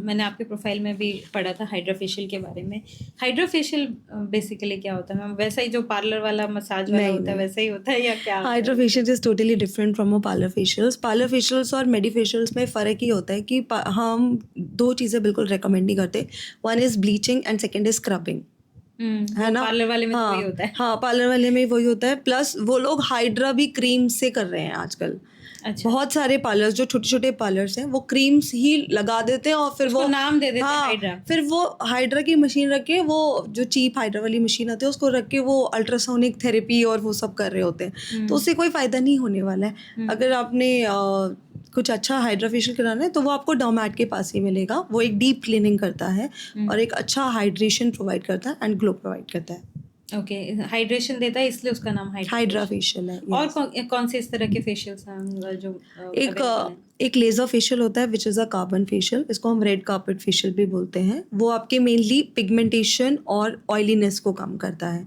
मैंने आपके प्रोफाइल में भी पढ़ा था, हाइड्रा फेशियल के बारे में। हाइड्रा फेशियल बेसिकली क्या होता है मैम? वैसा ही जो पार्लर वाला मसाज वाला होता है वैसा ही होता है या क्या? Hydra facial is totally different from a parlour facials. Parlour facials और मेडी फेशियल्स में फ़र्क ही होता है कि हम दो चीज़ें बिल्कुल रेकमेंड नहीं करते, one is bleaching and second is scrubbing, है ना? पार्लर वाले में हाँ, तो वही होता है। हाँ, पार्लर वाले में वही होता है, प्लस वो लोग हाइड्रा भी क्रीम से कर रहे हैं आजकल। अच्छा। बहुत सारे पार्लर्स, जो छोटे छोटे पार्लर्स हैं, वो क्रीम्स ही लगा देते हैं और फिर वो नाम दे देते हैं हाँ, हाइड्रा। फिर वो हाइड्रा की मशीन रख के, वो जो चीप हाइड्रा वाली मशीन आती है उसको रख के वो अल्ट्रासोनिक थेरेपी और वो सब कर रहे होते हैं, तो उससे कोई फ़ायदा नहीं होने वाला है। अगर आपने कुछ अच्छा हाइड्रा फेशियल कराना है तो वो आपको डॉमैट के पास ही मिलेगा। वो एक डीप क्लीनिंग करता है और एक अच्छा हाइड्रेशन प्रोवाइड करता है एंड ग्लो प्रोवाइड करता है। ओके, हाइड्रेशन देता है, इसलिए उसका नाम हाइड्रा फेशियल है। और कौन से इस तरह के फेशियल्स हैं जो एक एक लेज़र फेशियल होता है which is a carbon facial, इसको हम रेड कार्पेट फेशियल भी बोलते हैं। वो आपके मेनली पिगमेंटेशन और ऑयलीनेस को कम करता है।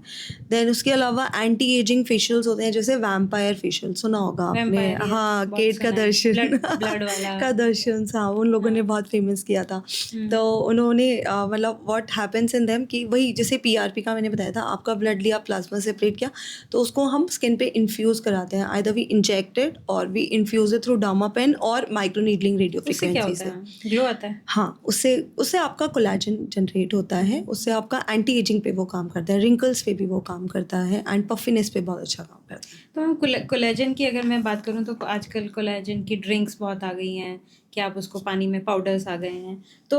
देन उसके अलावा एंटी एजिंग फेशियल्स होते हैं, जैसे वैम्पायर फेशियल सुना होगा आपने। Vampire, yes, हाँ, बहुत केट का सुना है। दर्शन ब्लड वाला। का दर्शन, हाँ, उन लोगों ने बहुत फेमस किया था। तो उन्होंने मतलब व्हाट हैपेंस इन देम कि वही जैसे पीआरपी का मैंने बताया था, आपका ब्लड लिया, प्लाज्मा सेपरेट किया, तो उसको हम स्किन पे इन्फ्यूज़ कराते हैं। आइदर वी इंजेक्टेड और we infuse it through derma pen और माइक्रो नीडलिंग रेडियो उससे क्या फ्रीक्वेंसी होता से। है? ग्लो आता है? हाँ, उससे उससे आपका कोलेजन जनरेट होता है, उससे आपका एंटी एजिंग पे वो काम करता है, रिंकल्स पे भी वो काम करता है एंड पफिनेस पे बहुत अच्छा काम करता है। तो कोलेजन की अगर मैं बात करूँ तो आजकल कोलेजन की ड्रिंक्स बहुत आ गई हैं कि आप उसको पानी में, पाउडर्स आ गए हैं, तो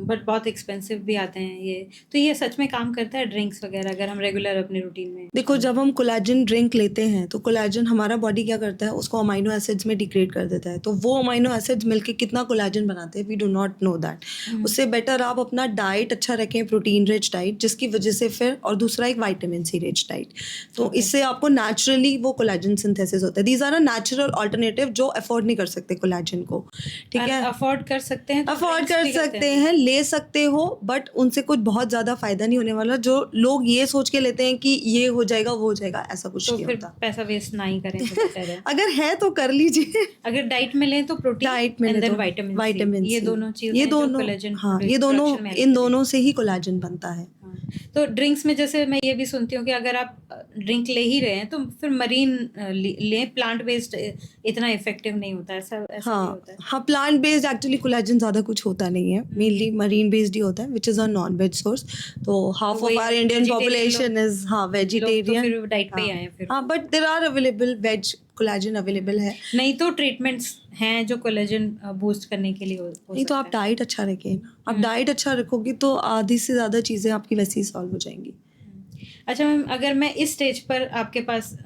बट बहुत एक्सपेंसिव भी आते हैं ये। तो ये सच में काम करता है ड्रिंक्स वगैरह अगर हम रेगुलर अपने रूटीन में? देखो, जब हम कोलेजन ड्रिंक लेते हैं तो कोलेजन हमारा बॉडी क्या करता है, उसको अमाइनो एसिड्स में डिग्रेड कर देता है। तो वो अमाइनो एसिड्स मिलके कितना कोलेजन बनाते हैं, we do not know that. उससे बेटर आप अपना डाइट अच्छा रखें, प्रोटीन रिच डाइट, जिसकी वजह से फिर, और दूसरा एक विटामिन सी रिच डाइट। तो इससे आपको नेचुरली वो कोलेजन सिंथेसिस होता है। These are a natural alternative जो अफोर्ड नहीं कर सकते कोलेजन को, ठीक है। अफोर्ड कर सकते हैं तो अफोर्ड drinks कर भी करते सकते हैं, ले सकते हो, बट उनसे कुछ बहुत ज़्यादा फ़ायदा नहीं होने वाला। जो लोग ये सोच के लेते हैं कि ये हो जाएगा, वो हो जाएगा, ऐसा कुछ तो नहीं फिर होता। पैसा वेस्ट ना ही करें तो बेटर है। अगर है तो कर लीजिए। अगर डाइट में लें तो प्रोटीन डाइट में एंड ले देन तो विटामिन विटामिन ये सी, दोनों चीजें ये हैं जो दोनों, कोलेजन हाँ, ये दोनों, प्रोडक्शन में help इन करेंगी। दोनों से ही कोलेजन बनता है। हाँ, तो ड्रिंक्स में जैसे मैं ये भी सुनती हूँ कि अगर आप ड्रिंक ले ही रहे हैं तो फिर मरीन लें, प्लांट बेस्ड इतना इफेक्टिव नहीं होता, ऐसा भी हाँ होता है? हाँ, प्लांट बेस्ड एक्चुअली कोलेजन ज़्यादा कुछ होता नहीं है, मेनली मरीन बेस्ड ही होता है, which is a non veg source. तो हाफ ऑफ वही our Indian vegetarian population is, हाँ, लोग तो वेजिटेरियन। फिर डाइट पे ही हाँ आए हैं फिर। हाँ, but there are available veg collagen available है। नहीं तो ट्रीटमेंट्स हैं जो कोलेजन बूस्ट करने के लिए हो नहीं तो आप सकता है। डाइट अच्छा रखें, आप डाइट अच्छा रखोगी तो आधी से ज़्यादा चीज़ें आपकी वैसे ही सॉल्व हो जाएंगी। अच्छा मैम, अगर मैं इस स्टेज पर आपके पास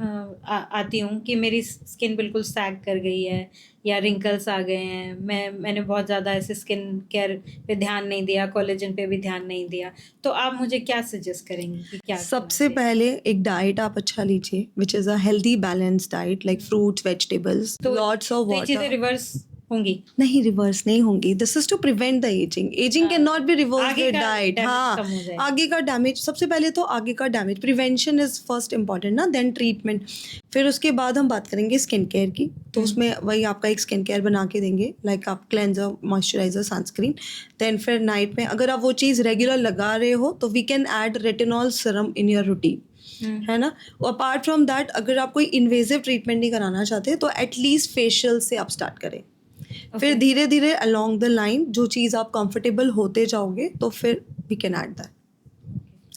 आती हूँ कि मेरी स्किन बिल्कुल सैग कर गई है या रिंकल्स आ गए हैं, मैंने बहुत ज़्यादा ऐसे स्किन केयर पे ध्यान नहीं दिया, कोलेजन पे भी ध्यान नहीं दिया, तो आप मुझे क्या सजेस्ट करेंगी कि क्या सबसे पहले एक डाइट आप अच्छा लीजिए, which is a healthy balance diet, like fruits, vegetables, तो लॉट्स ऑफ ये चीज़ें वाटर। रिवर्स होंगी? नहीं, रिवर्स नहीं होंगी। This is to prevent the ageing. Ageing can not be reverse आगे विद का डाइट। डैमेज हाँ, कम हो जाएगा। आगे का डैमेज, सबसे पहले तो आगे का damage, prevention is first important ना, देन ट्रीटमेंट। फिर उसके बाद हम बात करेंगे स्किन केयर की। तो उसमें वही आपका एक स्किन केयर बना के देंगे, लाइक आप क्लेंजर, मॉइस्चराइजर, सनस्क्रीन। देन फिर नाइट में अगर आप वो चीज़ रेगुलर लगा रहे हो तो we can add retinol serum in your routine, है ना। अपार्ट फ्रॉम दैट, अगर आप कोई इन्वेजिव ट्रीटमेंट नहीं कराना चाहते तो एटलीस्ट फेशियल से आप स्टार्ट करें। फिर धीरे धीरे अलोंग द लाइन जो चीज़ आप कंफर्टेबल होते जाओगे तो फिर वी कैन ऐड दैट,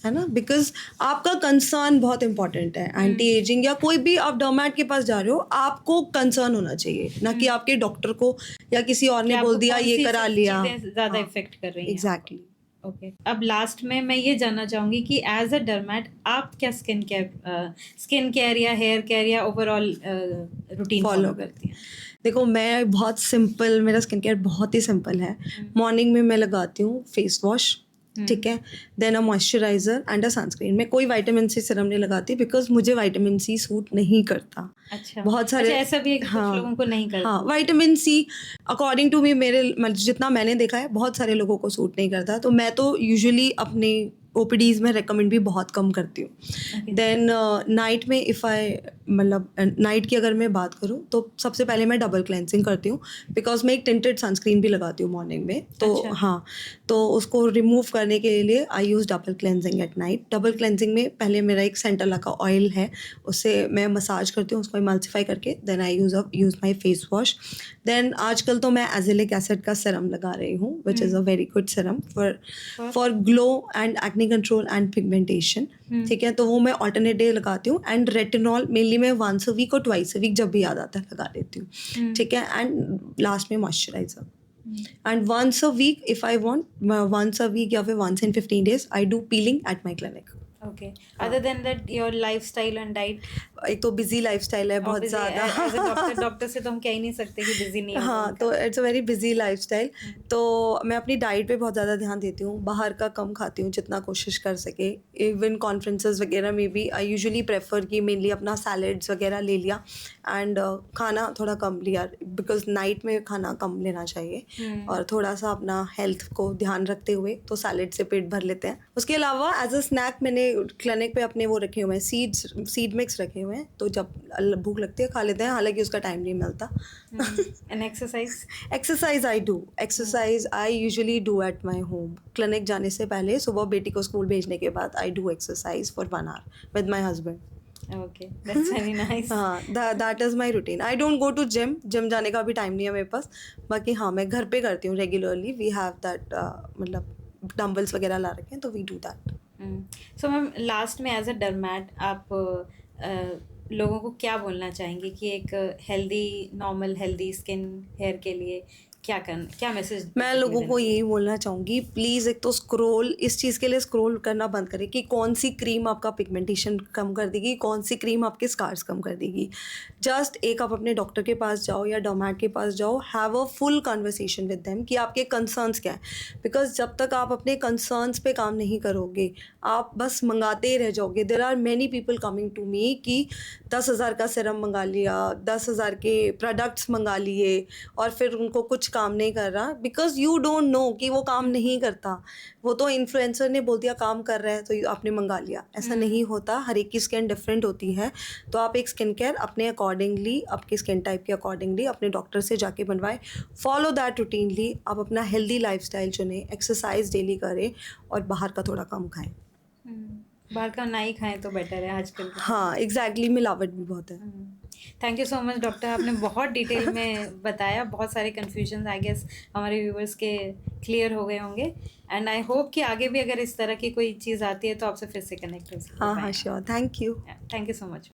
है ना। बिकॉज आपका कंसर्न बहुत इंपॉर्टेंट है। एंटी एजिंग या कोई भी आप डर्मेट के पास जा रहे हो, आपको कंसर्न होना चाहिए, ना कि आपके डॉक्टर को या किसी और ने बोल दिया ये करा लिया। ज़्यादा इफेक्ट कर रही हैं? एग्जैक्टली। ओके, अब लास्ट में मैं ये जानना चाहूँगी कि एज अ डर्मेट आप क्या स्किन केयर या हेयर केयर या ओवरऑल रूटीन फॉलो करती हैं? देखो, मैं बहुत सिंपल, मेरा स्किन केयर बहुत ही सिंपल है। मॉर्निंग में मैं लगाती हूँ फेस वॉश, ठीक है, then a moisturiser and a sunscreen. मैं कोई विटामिन सी सीरम नहीं लगाती बिकॉज मुझे विटामिन सी सूट नहीं करता। अच्छा, बहुत सारे, ऐसा भी है कि कुछ लोगों को नहीं करता। हाँ, vitamin C according to me, जितना मैंने देखा है, बहुत सारे लोगों को सूट नहीं करता। तो मैं तो यूजुअली अपने ओपीडीज में रेकमेंड भी बहुत कम करती हूँ। देन नाइट में मतलब नाइट की अगर मैं बात करूँ तो सबसे पहले मैं डबल क्लेंजिंग करती हूँ, बिकॉज मैं एक टिंटेड सनस्क्रीन भी लगाती हूँ मॉर्निंग में। तो अच्छा। हाँ, तो उसको रिमूव करने के लिए I use double cleansing at night. Double cleansing में पहले मेरा एक सेंटला का ऑयल है, उससे मैं मसाज करती हूँ, उसको इमल्सिफाई करके then I use my face wash. Then आजकल तो मैं एजिलिक एसिड का सीरम लगा रही हूँ, विच is a very good serum for glow and acne control and pigmentation, ठीक है। तो वो मैं ऑल्टरनेट डे लगाती हूँ। एंड रेटिनॉल मेनली मैं वंस अ वीक और ट्वाइस अ वीक जब भी याद आता है लगा देती हूँ, ठीक है। एंड लास्ट में moisturiser. And once a week if I want, once a week या फिर once in 15 days I do peeling at my clinic. Okay, other than that your lifestyle and diet, एक तो बिजी लाइफस्टाइल है बहुत ज़्यादा। एज अ डॉक्टर से तो हम कह ही नहीं सकते कि बिजी नहीं होगा हाँ, उनका। तो it's a very busy lifestyle. तो मैं अपनी डाइट पे बहुत ज़्यादा ध्यान देती हूँ, बाहर का कम खाती हूँ जितना कोशिश कर सके। इवन कॉन्फ्रेंसेस वगैरह में भी आई यूजुअली प्रेफर कि मेनली अपना सैलड्स वगैरह ले लिया एंड खाना थोड़ा कम लिया, बिकॉज नाइट में खाना कम लेना चाहिए और थोड़ा सा अपना हेल्थ को ध्यान रखते हुए तो सैलड से पेट भर लेते हैं। उसके अलावा एज अ स्नैक मैंने क्लिनिक पे अपने वो रखे हुए हैं, सीड मिक्स रखे हुए हैं, तो जब भूख लगती है खा लेते हैं, हालांकि उसका टाइम नहीं मिलता। And exercise, exercise I do, exercise I usually do at my home. Clinic जाने से पहले सुबह बेटी को स्कूल भेजने के बाद I do exercise for 1 hour with my husband. Okay, that's very nice. हाँ, that is my routine. I don't go to gym जाने का भी टाइम नहीं है मेरे पास। बाकी हाँ, मैं घर पे करती हूँ रेगुलरली। वी हैव दैट, मतलब डम्बल्स वगैरह ला रखे हैं, तो we do that. So ma'am, last में एज अ डरमैट आप लोगों को क्या बोलना चाहेंगे कि एक healthy, normal healthy skin hair के लिए क्या मैसेज मैं लोगों को यही बोलना चाहूँगी, प्लीज़ एक तो इस चीज़ के लिए स्क्रॉल करना बंद करें कि कौन सी क्रीम आपका पिगमेंटेशन कम कर देगी, कौन सी क्रीम आपके स्कार्स कम कर देगी। जस्ट एक आप अपने डॉक्टर के पास जाओ या डर्मेट के पास जाओ, have a full conversation with them कि आपके कंसर्न्स क्या हैं। बिकॉज जब तक आप अपने कंसर्न्स पे काम नहीं करोगे, आप बस मंगाते ही रह जाओगे। There are many people coming to me कि 10,000 का सीरम मंगा लिया, 10,000 के प्रोडक्ट्स मंगा लिए और फिर उनको कुछ काम नहीं कर रहा, बिकॉज यू डोंट नो कि वो काम नहीं करता। वो तो इन्फ्लुएंसर ने बोल दिया काम कर रहा है तो आपने मंगा लिया, ऐसा नहीं होता। हर एक की स्किन डिफरेंट होती है। तो आप एक स्किन केयर अपने अकॉर्डिंगली, आपके स्किन टाइप के अकॉर्डिंगली अपने डॉक्टर से जाके बनवाएं। Follow that routinely. आप अपना हेल्दी लाइफस्टाइल चुनें, एक्सरसाइज डेली करें और बाहर का थोड़ा कम खाएं। बाहर का ना ही खाएं तो बेटर है आजकल के। हाँ, एग्जैक्टली, मिलावट भी बहुत है। Thank you so much doctor, आपने बहुत डिटेल में बताया। बहुत सारे कन्फ्यूजन आई गेस हमारे व्यूवर्स के क्लियर हो गए होंगे, एंड आई होप कि आगे भी अगर इस तरह की कोई चीज़ आती है तो आपसे फिर से कनेक्ट हो सकते हैं। हाँ, sure. Thank you. Thank you so much.